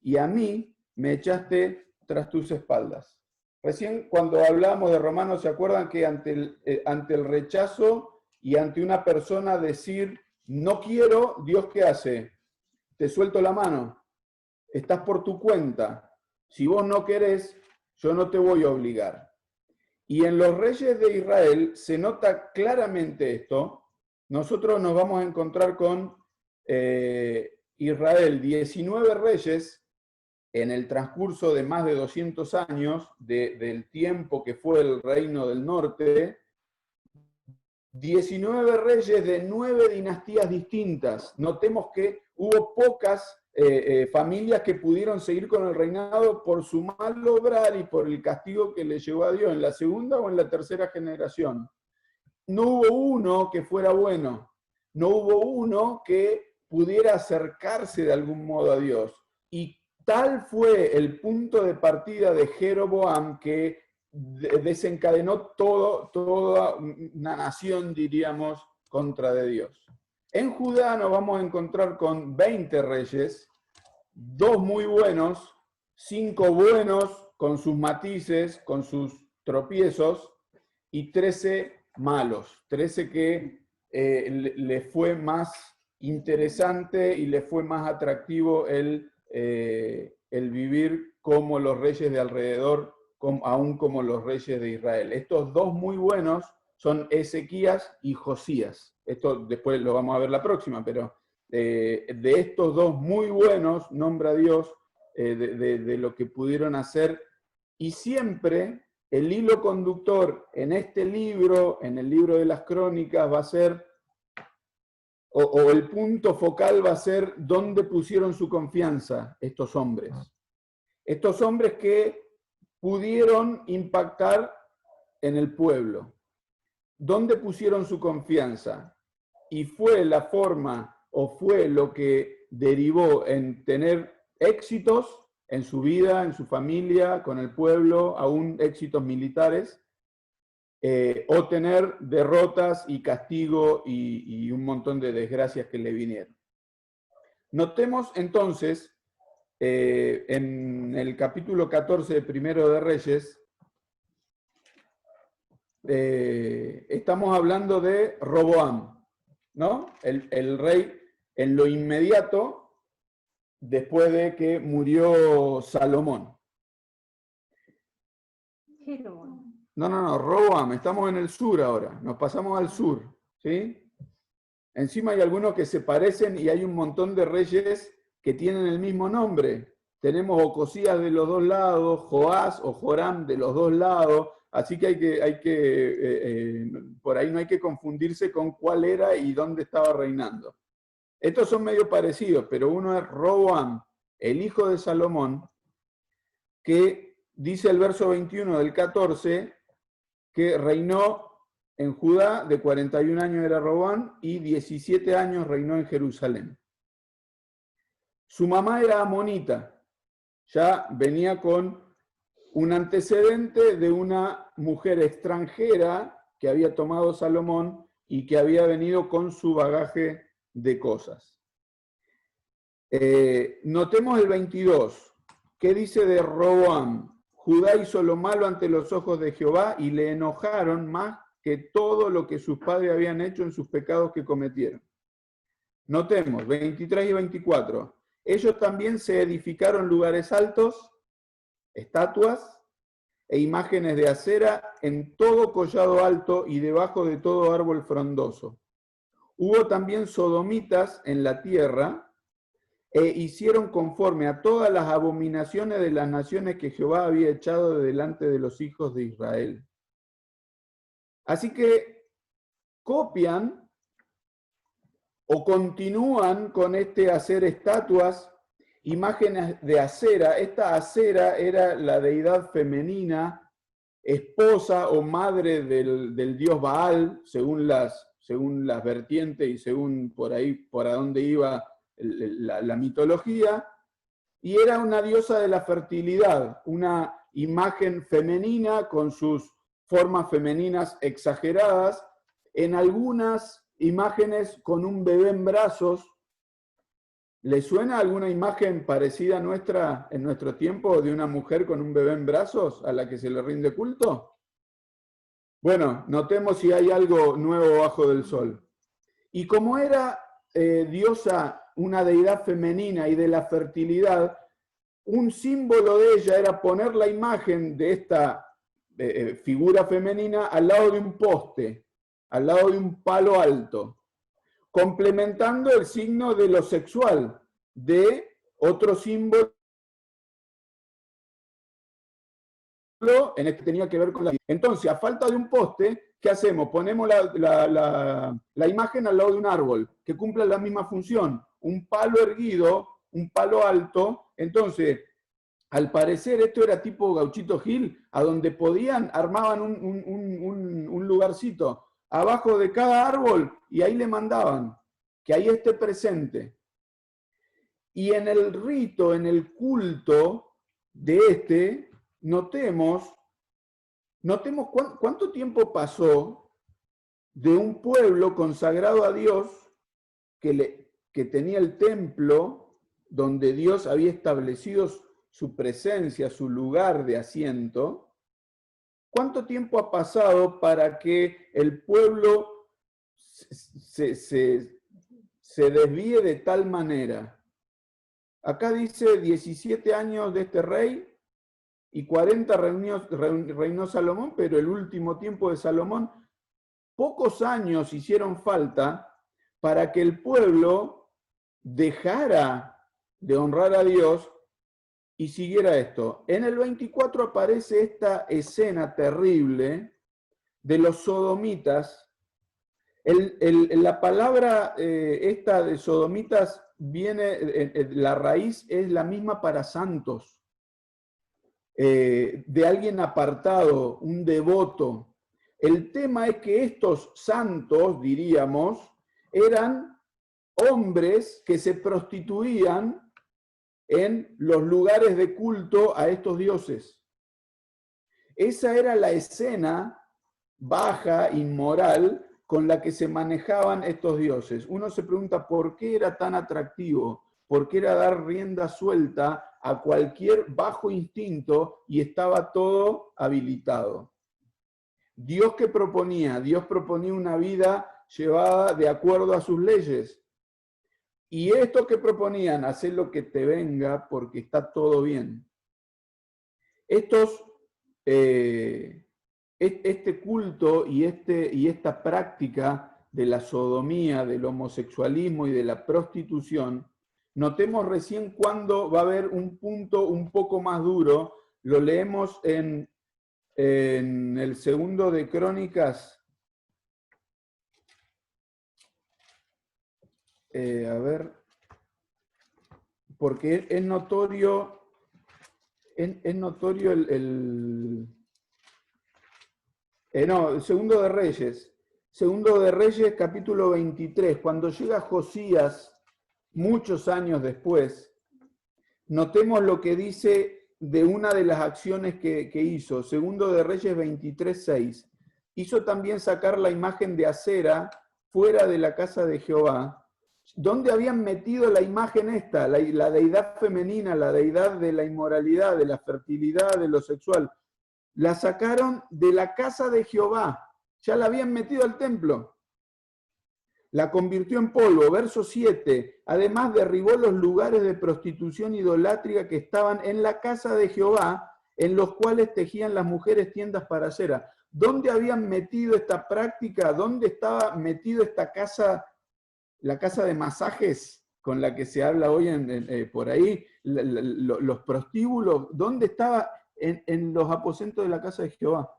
y a mí me echaste tras tus espaldas. Recién cuando hablábamos de Romanos, ¿se acuerdan que ante el rechazo y ante una persona decir no quiero, Dios ¿qué hace? Te suelto la mano, estás por tu cuenta. Si vos no querés, yo no te voy a obligar. Y en los reyes de Israel se nota claramente esto. Nosotros nos vamos a encontrar con Israel, 19 reyes en el transcurso de más de 200 años del tiempo que fue el reino del norte, 19 reyes de 9 dinastías distintas. Notemos que hubo pocas familias que pudieron seguir con el reinado por su mal obrar y por el castigo que le llevó a Dios en la segunda o en la tercera generación. No hubo uno que fuera bueno, no hubo uno que pudiera acercarse de algún modo a Dios. Y tal fue el punto de partida de Jeroboam que desencadenó toda una nación, diríamos, contra de Dios. En Judá nos vamos a encontrar con 20 reyes, 2 muy buenos, 5 buenos con sus matices, con sus tropiezos, y 13 malos, 13 que le fue más interesante y le fue más atractivo el vivir como los reyes de alrededor, aún como los reyes de Israel. Estos 2 muy buenos son Ezequías y Josías. Esto después lo vamos a ver la próxima, pero de estos 2 muy buenos, nombra Dios de lo que pudieron hacer. Y siempre el hilo conductor en este libro, en el libro de las crónicas, va a ser, o el punto focal va a ser dónde pusieron su confianza estos hombres. Estos hombres que pudieron impactar en el pueblo. ¿Dónde pusieron su confianza? Y fue la forma, o fue lo que derivó en tener éxitos en su vida, en su familia, con el pueblo, aún éxitos militares, o tener derrotas y castigo y un montón de desgracias que le vinieron. Notemos entonces, en el capítulo 14 de Primero de Reyes, estamos hablando de Roboam, ¿no? El rey en lo inmediato, después de que murió Salomón. No, Roboam, estamos en el sur ahora, nos pasamos al sur, ¿sí? Encima hay algunos que se parecen y hay un montón de reyes que tienen el mismo nombre. Tenemos Ocosías de los 2 lados, Joás o Joram de los 2 lados, así que por ahí no hay que confundirse con cuál era y dónde estaba reinando. Estos son medio parecidos, pero uno es Roboam, el hijo de Salomón, que dice el verso 21 del 14, que reinó en Judá, de 41 años era Roboam, y 17 años reinó en Jerusalén. Su mamá era amonita, ya venía con un antecedente de una mujer extranjera que había tomado Salomón y que había venido con su bagaje de cosas. Notemos el 22. ¿Qué dice de Roboam? Judá hizo lo malo ante los ojos de Jehová y le enojaron más que todo lo que sus padres habían hecho en sus pecados que cometieron. Notemos, 23 y 24. Ellos también se edificaron lugares altos, estatuas e imágenes de acera en todo collado alto y debajo de todo árbol frondoso. Hubo también sodomitas en la tierra, e hicieron conforme a todas las abominaciones de las naciones que Jehová había echado de delante de los hijos de Israel. Así que copian o continúan con hacer estatuas, imágenes de Acera. Esta Acera era la deidad femenina, esposa o madre del dios Baal, según las vertientes y según por ahí, por a dónde iba la mitología, y era una diosa de la fertilidad, una imagen femenina con sus formas femeninas exageradas, en algunas imágenes con un bebé en brazos. ¿Le suena alguna imagen parecida a nuestra en nuestro tiempo de una mujer con un bebé en brazos a la que se le rinde culto? Bueno, notemos si hay algo nuevo bajo del sol. Y como era diosa, una deidad femenina y de la fertilidad, un símbolo de ella era poner la imagen de esta figura femenina al lado de un poste, al lado de un palo alto, complementando el signo de lo sexual, de otro símbolo en el que tenía que ver con la... Entonces, a falta de un poste, ¿qué hacemos? Ponemos la imagen al lado de un árbol, que cumpla la misma función, un palo erguido, un palo alto. Entonces, al parecer esto era tipo Gauchito Gil, a donde podían, armaban un lugarcito abajo de cada árbol y ahí le mandaban que ahí esté presente. Y en el rito, en el culto de notemos cuánto tiempo pasó de un pueblo consagrado a Dios que tenía el templo donde Dios había establecido su presencia, su lugar de asiento. ¿Cuánto tiempo ha pasado para que el pueblo se desvíe de tal manera? Acá dice 17 años de este rey y 40 reinó Salomón, pero el último tiempo de Salomón, pocos años hicieron falta para que el pueblo dejara de honrar a Dios y siguiera esto. En el 24 aparece esta escena terrible de los sodomitas. La palabra esta de sodomitas viene, la raíz es la misma para santos, de alguien apartado, un devoto. El tema es que estos santos, diríamos, eran hombres que se prostituían en los lugares de culto a estos dioses. Esa era la escena baja, inmoral, con la que se manejaban estos dioses. Uno se pregunta por qué era tan atractivo, por qué era dar rienda suelta a cualquier bajo instinto y estaba todo habilitado. ¿Dios qué proponía? Dios proponía una vida llevada de acuerdo a sus leyes. Y esto que proponían, hacer lo que te venga porque está todo bien. Este culto y esta práctica de la sodomía, del homosexualismo y de la prostitución, notemos recién cuándo va a haber un punto un poco más duro. Lo leemos en el segundo de Crónicas. A ver, porque es notorio, el Segundo de Reyes. Segundo de Reyes, capítulo 23. Cuando llega Josías, muchos años después, notemos lo que dice de una de las acciones que hizo. Segundo de Reyes 23:6. Hizo también sacar la imagen de Acera fuera de la casa de Jehová. ¿Dónde habían metido la imagen esta? La deidad femenina, la deidad de la inmoralidad, de la fertilidad, de lo sexual. La sacaron de la casa de Jehová. Ya la habían metido al templo. La convirtió en polvo. Verso 7. Además derribó los lugares de prostitución idolátrica que estaban en la casa de Jehová, en los cuales tejían las mujeres tiendas para Acera. ¿Dónde habían metido esta práctica? ¿Dónde estaba metido esta casa? La casa de masajes con la que se habla hoy por ahí, los prostíbulos, ¿dónde estaba? En los aposentos de la casa de Jehová.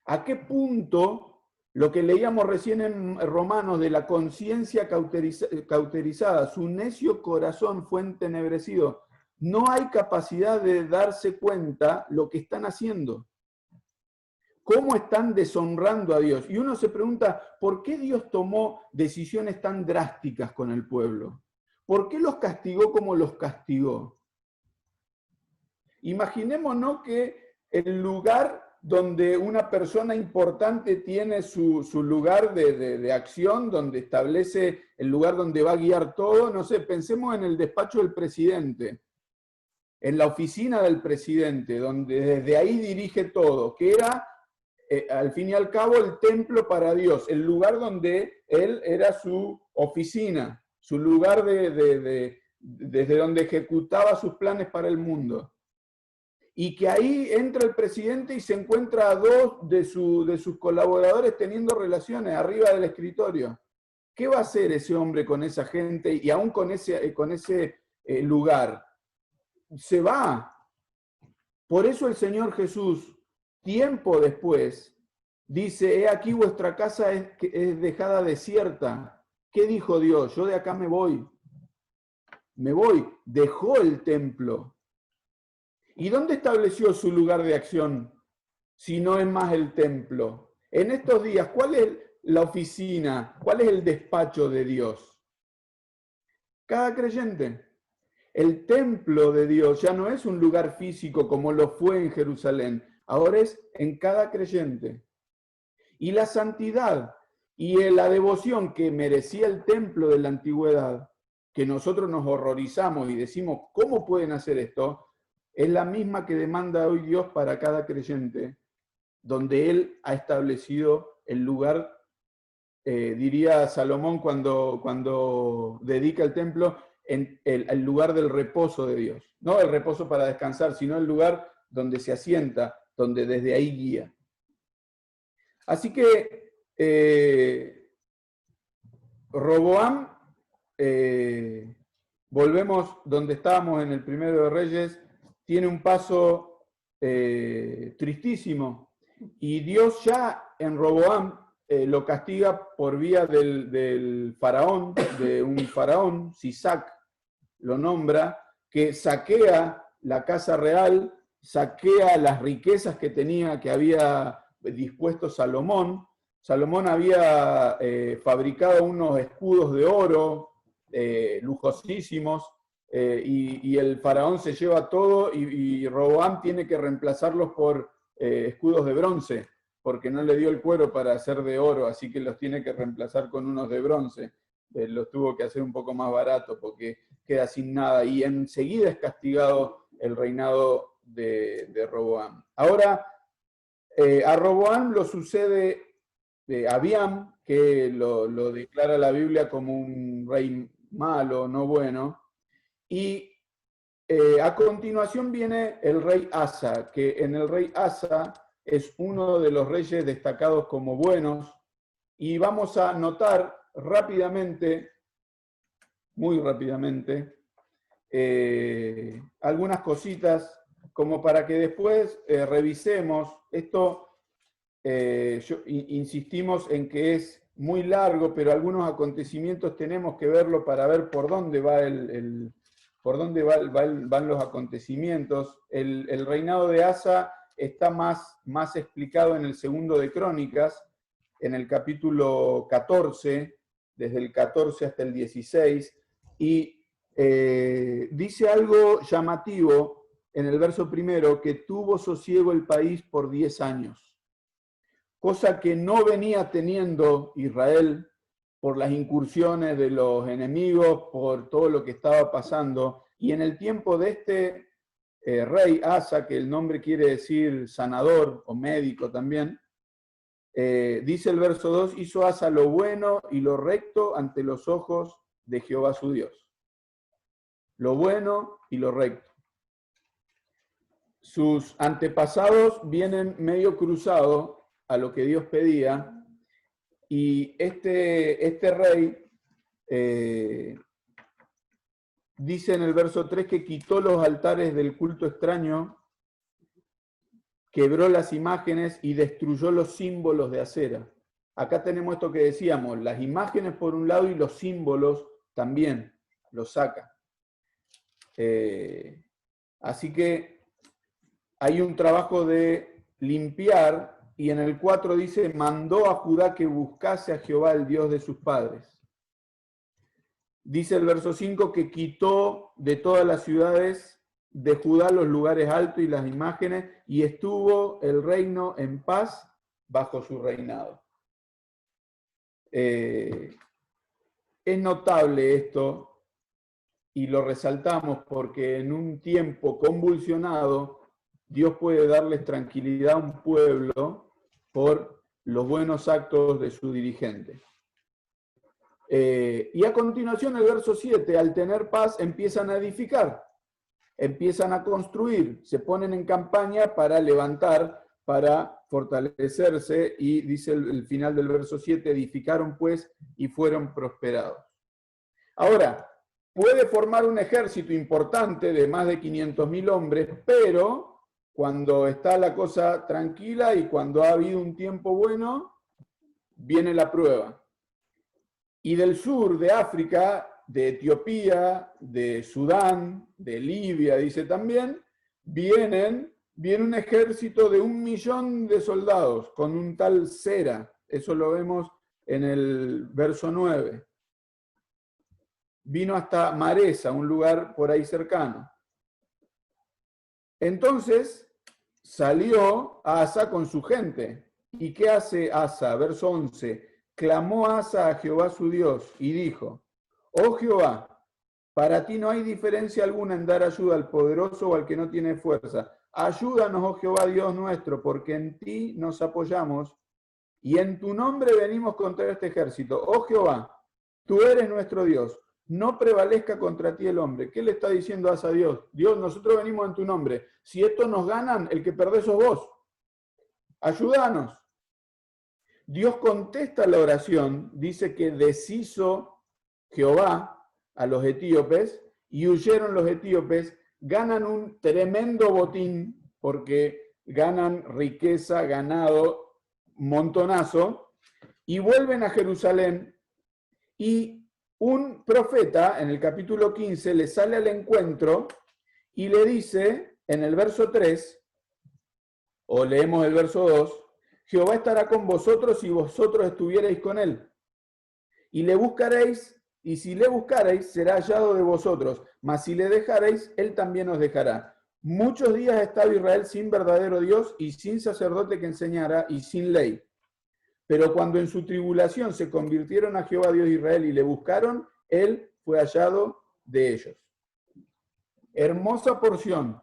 ¿A qué punto lo que leíamos recién en Romanos de la conciencia cauterizada, su necio corazón fue entenebrecido? No hay capacidad de darse cuenta lo que están haciendo. ¿Cómo están deshonrando a Dios? Y uno se pregunta, ¿por qué Dios tomó decisiones tan drásticas con el pueblo? ¿Por qué los castigó como los castigó? Imaginémonos que el lugar donde una persona importante tiene su lugar de acción, donde establece el lugar donde va a guiar todo, no sé, pensemos en el despacho del presidente, en la oficina del presidente, donde desde ahí dirige todo, que era al fin y al cabo el templo para Dios, el lugar donde él era su oficina, su lugar desde donde ejecutaba sus planes para el mundo. Y que ahí entra el presidente y se encuentra a dos de sus colaboradores teniendo relaciones arriba del escritorio. ¿Qué va a hacer ese hombre con esa gente y aún con ese lugar? Se va. Por eso el Señor Jesús, tiempo después, dice, he aquí vuestra casa es dejada desierta. ¿Qué dijo Dios? Yo de acá me voy. Me voy. Dejó el templo. ¿Y dónde estableció su lugar de acción si no es más el templo? En estos días, ¿cuál es la oficina? ¿Cuál es el despacho de Dios? Cada creyente. El templo de Dios ya no es un lugar físico como lo fue en Jerusalén, ahora es en cada creyente. Y la santidad y la devoción que merecía el templo de la antigüedad, que nosotros nos horrorizamos y decimos, ¿cómo pueden hacer esto?, es la misma que demanda hoy Dios para cada creyente, donde Él ha establecido el lugar, diría Salomón cuando dedica el templo, en el lugar del reposo de Dios. No el reposo para descansar, sino el lugar donde se asienta, donde desde ahí guía. Así que Roboam, volvemos donde estábamos en el Primero de Reyes, tiene un paso tristísimo, y Dios ya en Roboam lo castiga por vía del faraón, de un faraón, Sisac lo nombra, que saquea la casa real, saquea las riquezas que había dispuesto Salomón. Salomón había fabricado unos escudos de oro lujosísimos, y el faraón se lleva todo y Roboam tiene que reemplazarlos por escudos de bronce, porque no le dio el cuero para hacer de oro, así que los tiene que reemplazar con unos de bronce. Los tuvo que hacer un poco más barato porque queda sin nada, y enseguida es castigado el reinado de Roboam. Ahora, a Roboam lo sucede Abiam, que lo declara la Biblia como un rey malo, no bueno. Y a continuación viene el rey Asa, que en el rey Asa es uno de los reyes destacados como buenos, y vamos a notar rápidamente, muy rápidamente, algunas cositas como para que después revisemos. Esto insistimos en que es muy largo, pero algunos acontecimientos tenemos que verlo para ver por dónde va van los acontecimientos. El reinado de Asa está más explicado en el segundo de Crónicas, en el capítulo 14, desde el 14 hasta el 16, y dice algo llamativo en el verso primero, que tuvo sosiego el país por 10 años, cosa que no venía teniendo Israel por las incursiones de los enemigos, por todo lo que estaba pasando. Y en el tiempo de este rey Asa, que el nombre quiere decir sanador o médico también, dice el verso 2, hizo Asa lo bueno y lo recto ante los ojos de Jehová su Dios. Lo bueno y lo recto. Sus antepasados vienen medio cruzados a lo que Dios pedía, y este rey dice en el verso 3 que quitó los altares del culto extraño, quebró las imágenes y destruyó los símbolos de acera. Acá tenemos esto que decíamos, las imágenes por un lado y los símbolos también los saca. Así que hay un trabajo de limpiar, y en el 4 dice, mandó a Judá que buscase a Jehová, el Dios de sus padres. Dice el verso 5 que quitó de todas las ciudades de Judá los lugares altos y las imágenes, y estuvo el reino en paz bajo su reinado. Es notable esto, y lo resaltamos porque en un tiempo convulsionado, Dios puede darles tranquilidad a un pueblo por los buenos actos de su dirigente. Y a continuación, el verso 7, al tener paz, empiezan a edificar, empiezan a construir, se ponen en campaña para levantar, para fortalecerse, y dice el final del verso 7, edificaron pues y fueron prosperados. Ahora, puede formar un ejército importante de más de 500.000 hombres, pero cuando está la cosa tranquila y cuando ha habido un tiempo bueno, viene la prueba. Y del sur de África, de Etiopía, de Sudán, de Libia, dice también, viene un ejército de 1.000.000 de soldados con un tal Sera. Eso lo vemos en el verso 9. Vino hasta Maresa, un lugar por ahí cercano. Entonces salió Asa con su gente. ¿Y qué hace Asa? Verso 11. Clamó Asa a Jehová su Dios y dijo: oh Jehová, para ti no hay diferencia alguna en dar ayuda al poderoso o al que no tiene fuerza. Ayúdanos, oh Jehová Dios nuestro, porque en ti nos apoyamos y en tu nombre venimos contra este ejército. Oh Jehová, tú eres nuestro Dios. No prevalezca contra ti el hombre. ¿Qué le está diciendo Asa a Dios? Dios, nosotros venimos en tu nombre. Si estos nos ganan, el que perdés sos vos. Ayúdanos. Dios contesta la oración, dice que deshizo Jehová a los etíopes y huyeron los etíopes, ganan un tremendo botín porque ganan riqueza, ganado, montonazo, y vuelven a Jerusalén, y un profeta en el capítulo 15 le sale al encuentro y le dice en el verso 3, o leemos el verso 2, Jehová estará con vosotros si vosotros estuvierais con él. Y le buscaréis, y si le buscaréis, será hallado de vosotros. Mas si le dejaréis, él también os dejará. Muchos días ha estado Israel sin verdadero Dios y sin sacerdote que enseñara y sin ley. Pero cuando en su tribulación se convirtieron a Jehová Dios de Israel y le buscaron, él fue hallado de ellos. Hermosa porción.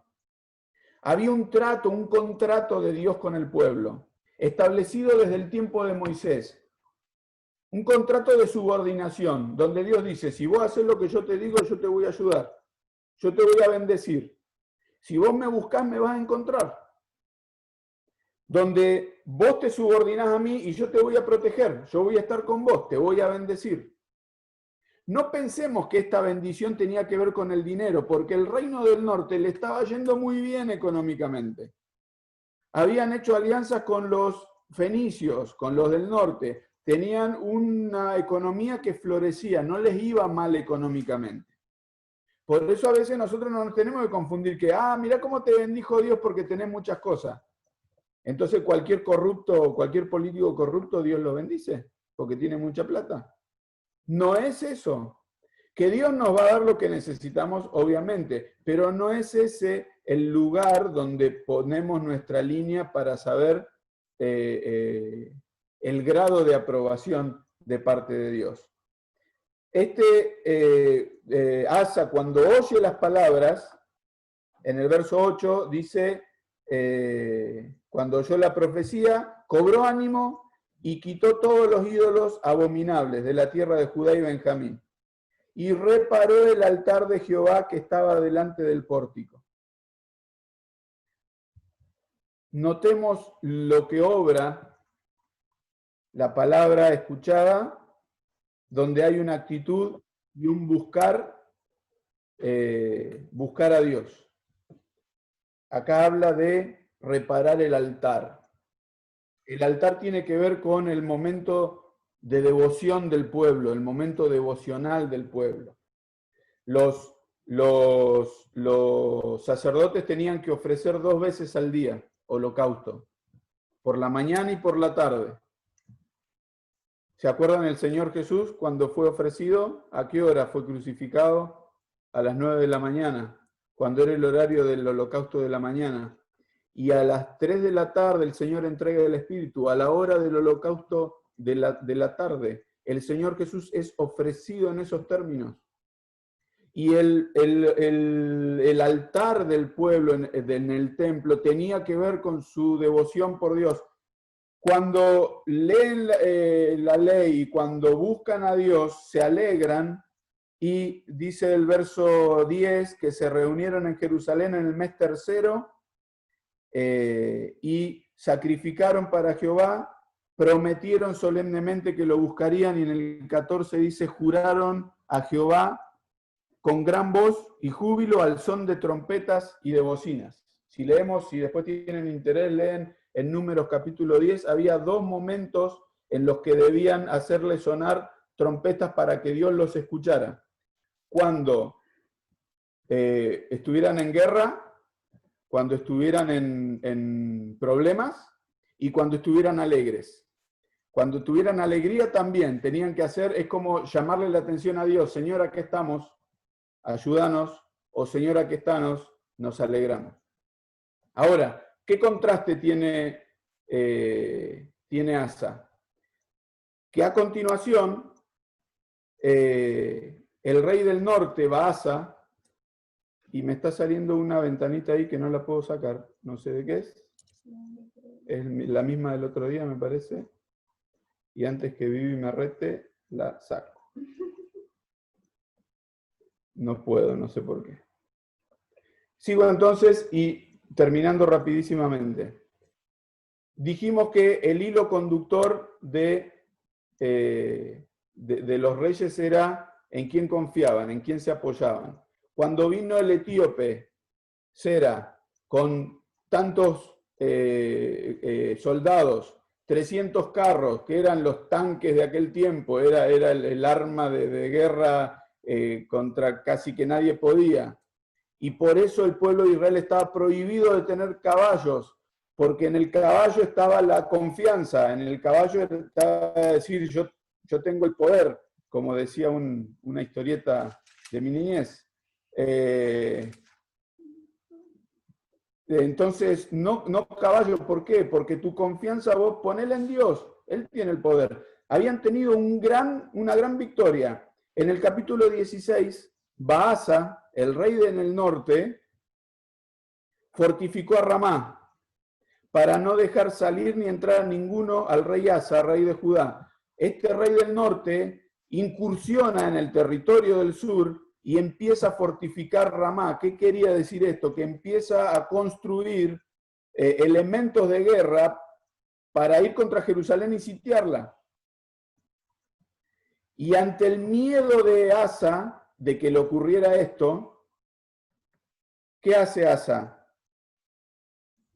Había un trato, un contrato de Dios con el pueblo, establecido desde el tiempo de Moisés. Un contrato de subordinación, donde Dios dice, si vos haces lo que yo te digo, yo te voy a ayudar. Yo te voy a bendecir. Si vos me buscás, me vas a encontrar. Donde vos te subordinás a mí y yo te voy a proteger. Yo voy a estar con vos, te voy a bendecir. No pensemos que esta bendición tenía que ver con el dinero, porque el reino del norte le estaba yendo muy bien económicamente. Habían hecho alianzas con los fenicios, con los del norte. Tenían una economía que florecía, no les iba mal económicamente. Por eso a veces nosotros no nos tenemos que confundir que, mirá cómo te bendijo Dios porque tenés muchas cosas. Entonces cualquier corrupto, cualquier político corrupto, Dios lo bendice porque tiene mucha plata. No es eso. Que Dios nos va a dar lo que necesitamos, obviamente, pero no es ese el lugar donde ponemos nuestra línea para saber el grado de aprobación de parte de Dios. Asa, cuando oye las palabras, en el verso 8 dice, cuando oyó la profecía, cobró ánimo y quitó todos los ídolos abominables de la tierra de Judá y Benjamín, y reparó el altar de Jehová que estaba delante del pórtico. Notemos lo que obra la palabra escuchada, donde hay una actitud y un buscar a Dios. Acá habla de reparar el altar. El altar tiene que ver con el momento de devoción del pueblo, el momento devocional del pueblo. Los sacerdotes tenían que ofrecer 2 veces al día holocausto, por la mañana y por la tarde. ¿Se acuerdan el Señor Jesús cuando fue ofrecido? ¿A qué hora fue crucificado? A las 9 de la mañana, cuando era el horario del holocausto de la mañana. Y a las 3 de la tarde el Señor entrega el Espíritu. A la hora del holocausto de la tarde, el Señor Jesús es ofrecido en esos términos. Y el altar del pueblo en el templo tenía que ver con su devoción por Dios. cuando leen la ley y cuando buscan a Dios, se alegran, y dice el verso 10 que se reunieron en Jerusalén en el mes tercero y sacrificaron para Jehová, prometieron solemnemente que lo buscarían, y en el 14 dice, juraron a Jehová con gran voz y júbilo al son de trompetas y de bocinas. Si leemos, si después tienen interés, leen en Números capítulo 10, había 2 momentos en los que debían hacerle sonar trompetas para que Dios los escuchara. Cuando estuvieran en guerra, cuando estuvieran en problemas y cuando estuvieran alegres. Cuando tuvieran alegría también tenían que hacer, es como llamarle la atención a Dios, Señor, aquí estamos, ayúdanos, o Señor, aquí estamos, nos alegramos. Ahora, ¿qué contraste tiene Asa? Que a continuación, el rey del norte, Baasa, y me está saliendo una ventanita ahí que no la puedo sacar, no sé de qué es la misma del otro día, me parece, y antes que Vivi me rete, la saco. No puedo, no sé por qué. Sigo entonces y terminando rapidísimamente. Dijimos que el hilo conductor de los reyes era en quién confiaban, en quién se apoyaban. Cuando vino el etíope, Sera, con tantos soldados, 300 carros, que eran los tanques de aquel tiempo, era el arma de guerra contra casi que nadie podía. Y por eso el pueblo de Israel estaba prohibido de tener caballos, porque en el caballo estaba la confianza, en el caballo estaba decir, yo tengo el poder, como decía una historieta de mi niñez. Entonces, no caballo, ¿por qué? Porque tu confianza vos ponela en Dios, Él tiene el poder. Habían tenido una gran victoria. En el capítulo 16, Baasa, el rey en el norte, fortificó a Ramá para no dejar salir ni entrar a ninguno al rey Asa, rey de Judá. Este rey del norte incursiona en el territorio del sur y empieza a fortificar Ramá. ¿Qué quería decir esto? Que empieza a construir elementos de guerra para ir contra Jerusalén y sitiarla. Y ante el miedo de Asa de que le ocurriera esto, ¿qué hace Asa?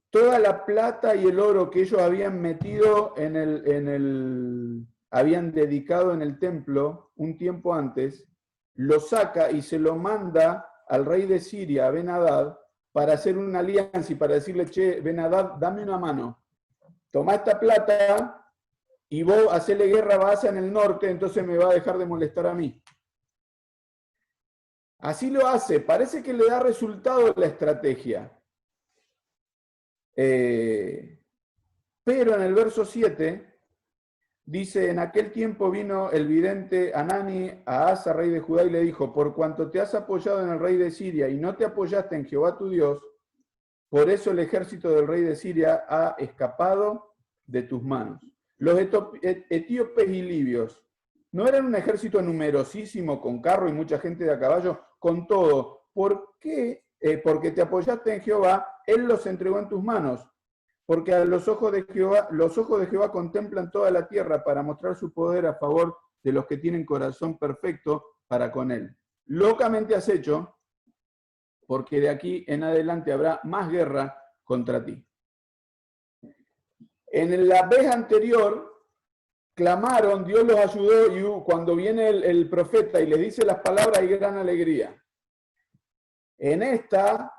Toda la plata y el oro que ellos habían metido habían dedicado en el templo un tiempo antes, lo saca y se lo manda al rey de Siria, a Ben-Hadad, para hacer una alianza y para decirle, che, Ben-Hadad, dame una mano. Toma esta plata y vos hacele guerra a Baasa en el norte, entonces me va a dejar de molestar a mí. Así lo hace, parece que le da resultado la estrategia. Pero en el verso 7 dice, en aquel tiempo vino el vidente Hanani a Asa, rey de Judá, y le dijo, por cuanto te has apoyado en el rey de Siria y no te apoyaste en Jehová tu Dios, por eso el ejército del rey de Siria ha escapado de tus manos. Los etíopes y libios no eran un ejército numerosísimo con carro y mucha gente de a caballo, con todo. ¿Por qué? Porque te apoyaste en Jehová, Él los entregó en tus manos. Porque a los ojos de Jehová contemplan toda la tierra para mostrar su poder a favor de los que tienen corazón perfecto para con Él. Locamente has hecho, porque de aquí en adelante habrá más guerra contra ti. En la vez anterior, clamaron, Dios los ayudó, y cuando viene el profeta y les dice las palabras hay gran alegría. En esta,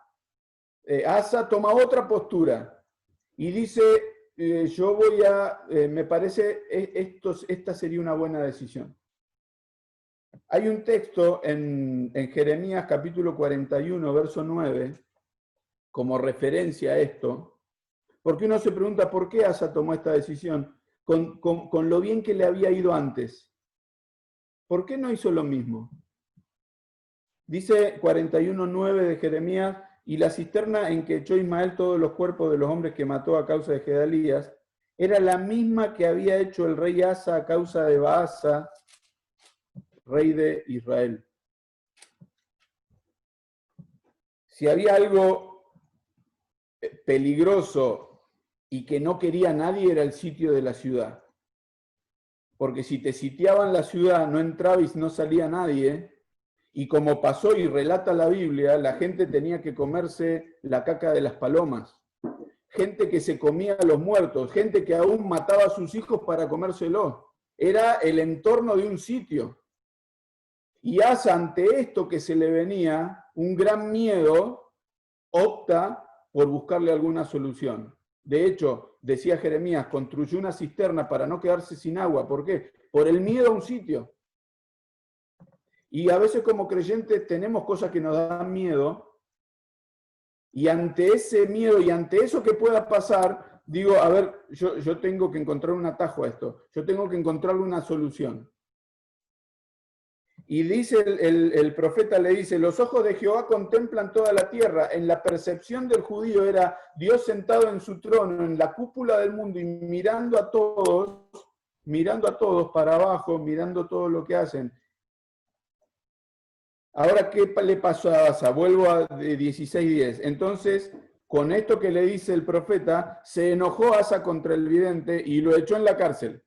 Asa toma otra postura y dice, yo voy a, me parece, esta sería una buena decisión. Hay un texto en Jeremías capítulo 41, verso 9, como referencia a esto, porque uno se pregunta por qué Asa tomó esta decisión con lo bien que le había ido antes. ¿Por qué no hizo lo mismo? Dice 41:9 de Jeremías, y la cisterna en que echó Ismael todos los cuerpos de los hombres que mató a causa de Gedalías, era la misma que había hecho el rey Asa a causa de Baasa, rey de Israel. Si había algo peligroso y que no quería nadie, era el sitio de la ciudad. Porque si te sitiaban la ciudad, no entraba y no salía nadie, y como pasó y relata la Biblia, la gente tenía que comerse la caca de las palomas. Gente que se comía a los muertos, gente que aún mataba a sus hijos para comérselos. Era el entorno de un sitio. Y Asa, ante esto que se le venía, un gran miedo, opta por buscarle alguna solución. De hecho, decía Jeremías, construyó una cisterna para no quedarse sin agua. ¿Por qué? Por el miedo a un sitio. Y a veces como creyentes tenemos cosas que nos dan miedo, y ante ese miedo y ante eso que pueda pasar, digo, a ver, yo tengo que encontrar un atajo a esto, yo tengo que encontrarle una solución. Y dice el profeta, le dice, los ojos de Jehová contemplan toda la tierra. En la percepción del judío era Dios sentado en su trono, en la cúpula del mundo y mirando a todos para abajo, mirando todo lo que hacen. Ahora, ¿qué le pasó a Asa? Vuelvo a 16:10. Entonces, con esto que le dice el profeta, se enojó Asa contra el vidente y lo echó en la cárcel,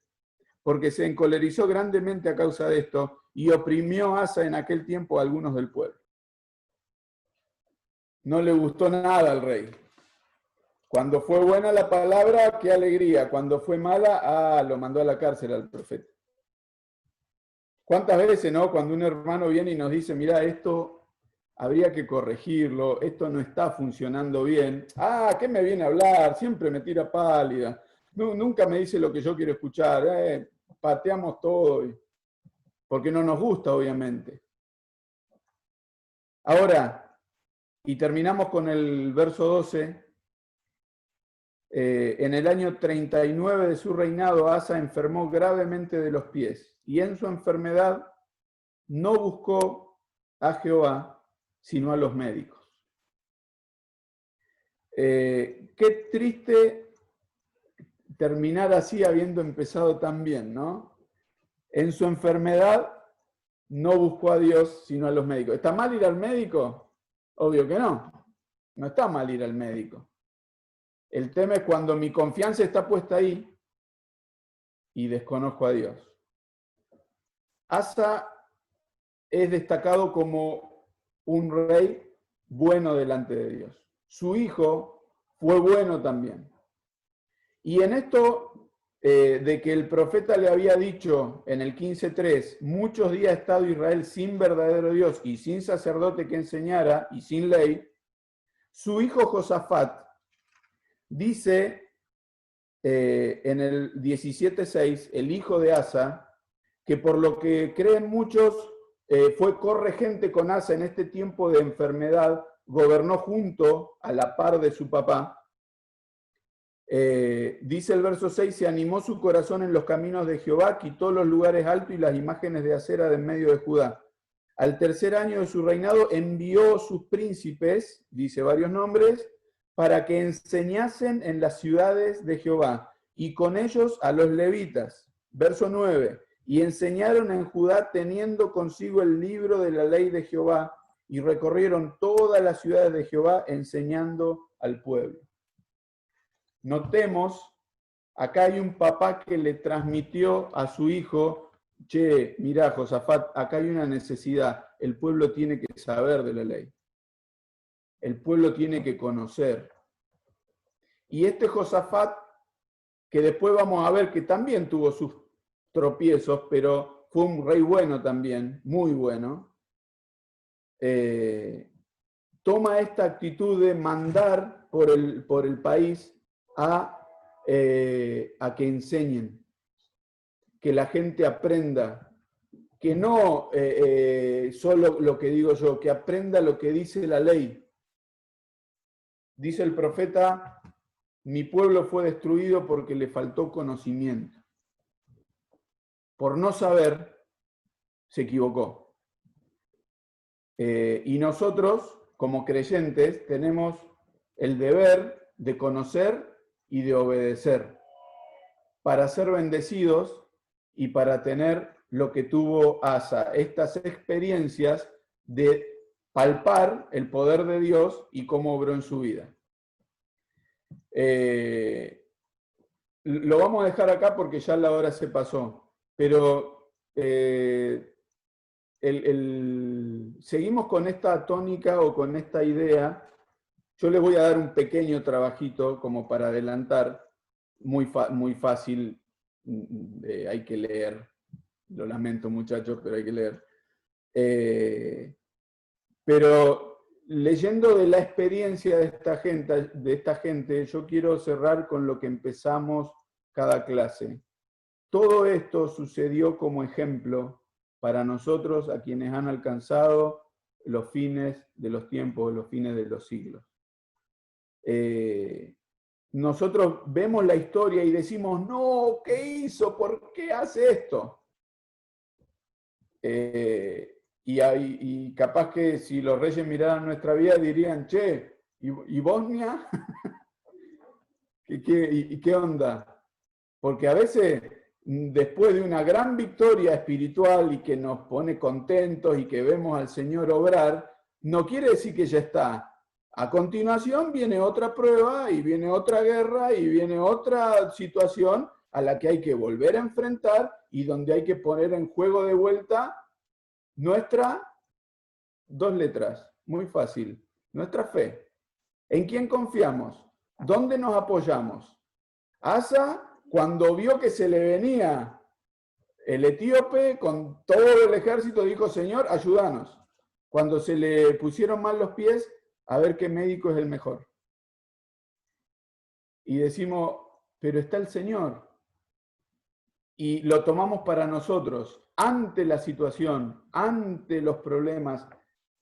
porque se encolerizó grandemente a causa de esto y oprimió Asa en aquel tiempo a algunos del pueblo. No le gustó nada al rey. Cuando fue buena la palabra, qué alegría. Cuando fue mala, lo mandó a la cárcel al profeta. ¿Cuántas veces, no? Cuando un hermano viene y nos dice, mira, esto habría que corregirlo, esto no está funcionando bien. ¿Qué me viene a hablar? Siempre me tira pálida. Nunca me dice lo que yo quiero escuchar. Pateamos todo, porque no nos gusta, obviamente. Ahora, y terminamos con el verso 12. En el año 39 de su reinado, Asa enfermó gravemente de los pies, y en su enfermedad no buscó a Jehová, sino a los médicos. Qué triste terminar así habiendo empezado tan bien, ¿no? En su enfermedad no buscó a Dios, sino a los médicos. ¿Está mal ir al médico? Obvio que no. No está mal ir al médico. El tema es cuando mi confianza está puesta ahí y desconozco a Dios. Asa es destacado como un rey bueno delante de Dios. Su hijo fue bueno también. Y en esto de que el profeta le había dicho en el 15:3, muchos días ha estado Israel sin verdadero Dios y sin sacerdote que enseñara y sin ley, su hijo Josafat dice en el 17:6, el hijo de Asa, que por lo que creen muchos, fue corregente con Asa en este tiempo de enfermedad, gobernó junto a la par de su papá. Dice el verso 6, se animó su corazón en los caminos de Jehová, quitó los lugares altos y las imágenes de acera de en medio de Judá. Al tercer año de su reinado envió sus príncipes, dice varios nombres, para que enseñasen en las ciudades de Jehová, y con ellos a los levitas. Verso 9, y enseñaron en Judá teniendo consigo el libro de la ley de Jehová, y recorrieron todas las ciudades de Jehová enseñando al pueblo. Notemos, acá hay un papá que le transmitió a su hijo, che, mirá, Josafat, acá hay una necesidad, el pueblo tiene que saber de la ley. El pueblo tiene que conocer. Y este Josafat, que después vamos a ver que también tuvo sus tropiezos, pero fue un rey bueno también, muy bueno, toma esta actitud de mandar por el país a que enseñen, que la gente aprenda, que no solo lo que digo yo, que aprenda lo que dice la ley. Dice el profeta, mi pueblo fue destruido porque le faltó conocimiento. Por no saber, se equivocó. Y nosotros, como creyentes, tenemos el deber de conocer y de obedecer. para ser bendecidos y para tener lo que tuvo Asa, estas experiencias de palpar el poder de Dios y cómo obró en su vida. Lo vamos a dejar acá porque ya la hora se pasó, pero seguimos con esta tónica o con esta idea. Yo les voy a dar un pequeño trabajito como para adelantar, muy fácil, hay que leer. Lo lamento, muchachos, pero hay que leer. Pero leyendo de la experiencia de esta gente, yo quiero cerrar con lo que empezamos cada clase. Todo esto sucedió como ejemplo para nosotros, a quienes han alcanzado los fines de los tiempos, los fines de los siglos. Nosotros vemos la historia y decimos, no, ¿qué hizo? ¿Por qué hace esto? Y capaz que si los reyes miraran nuestra vida dirían, che, ¿y Bosnia? ¿Y qué onda? Porque a veces, después de una gran victoria espiritual y que nos pone contentos y que vemos al Señor obrar, no quiere decir que ya está. A continuación viene otra prueba y viene otra guerra y viene otra situación a la que hay que volver a enfrentar y donde hay que poner en juego de vuelta nuestra, 2 letras, muy fácil, nuestra fe. ¿En quién confiamos? ¿Dónde nos apoyamos? Asa, cuando vio que se le venía el etíope con todo el ejército, dijo, Señor, ayúdanos. Cuando se le pusieron mal los pies, a ver qué médico es el mejor. Y decimos, pero está el Señor. Y lo tomamos para nosotros, ante la situación, ante los problemas.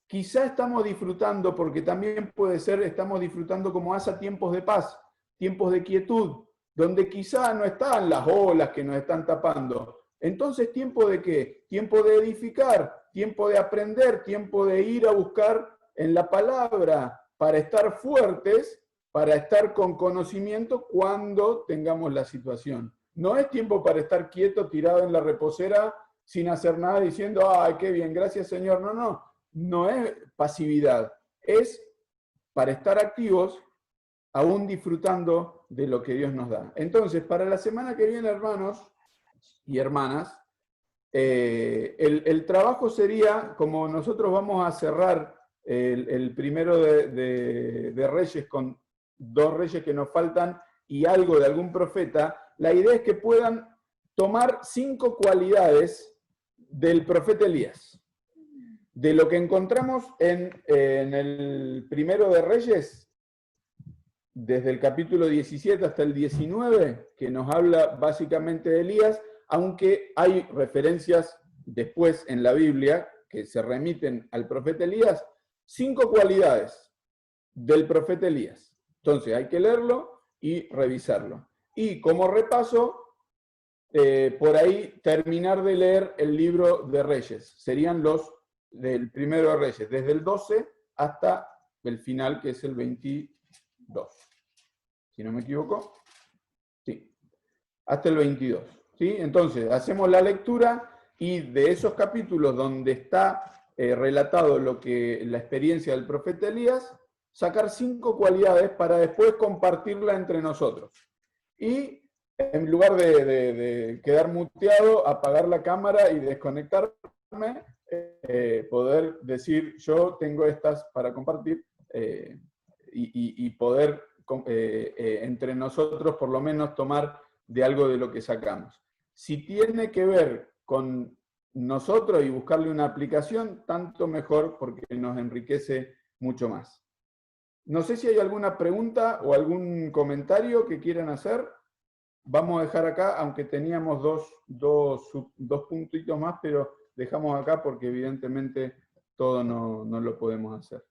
Quizá estamos disfrutando, porque también puede ser, estamos disfrutando como Asa tiempos de paz, tiempos de quietud, donde quizá no están las olas que nos están tapando. Entonces, ¿tiempo de qué? Tiempo de edificar, tiempo de aprender, tiempo de ir a buscar en la palabra, para estar fuertes, para estar con conocimiento cuando tengamos la situación. No es tiempo para estar quieto, tirado en la reposera, sin hacer nada, diciendo, ¡ay, qué bien, gracias Señor! No, no es pasividad. Es para estar activos, aún disfrutando de lo que Dios nos da. Entonces, para la semana que viene, hermanos y hermanas, el trabajo sería, como nosotros vamos a cerrar el primero de Reyes con 2 reyes que nos faltan y algo de algún profeta, la idea es que puedan tomar 5 cualidades del profeta Elías. De lo que encontramos en el primero de Reyes, desde el capítulo 17 hasta el 19, que nos habla básicamente de Elías, aunque hay referencias después en la Biblia que se remiten al profeta Elías, 5 cualidades del profeta Elías. Entonces hay que leerlo y revisarlo. Y como repaso, por ahí terminar de leer el libro de Reyes. Serían los del primero de Reyes, desde el 12 hasta el final, que es el 22. Si no me equivoco. Sí. Hasta el 22. ¿Sí? Entonces, hacemos la lectura y de esos capítulos donde está relatado la experiencia del profeta Elías, sacar 5 cualidades para después compartirla entre nosotros. Y en lugar de quedar muteado, apagar la cámara y desconectarme, poder decir, yo tengo estas para compartir y poder entre nosotros por lo menos tomar de algo de lo que sacamos. Si tiene que ver con nosotros y buscarle una aplicación, tanto mejor porque nos enriquece mucho más. No sé si hay alguna pregunta o algún comentario que quieran hacer. Vamos a dejar acá, aunque teníamos dos puntitos más, pero dejamos acá porque evidentemente todo no lo podemos hacer.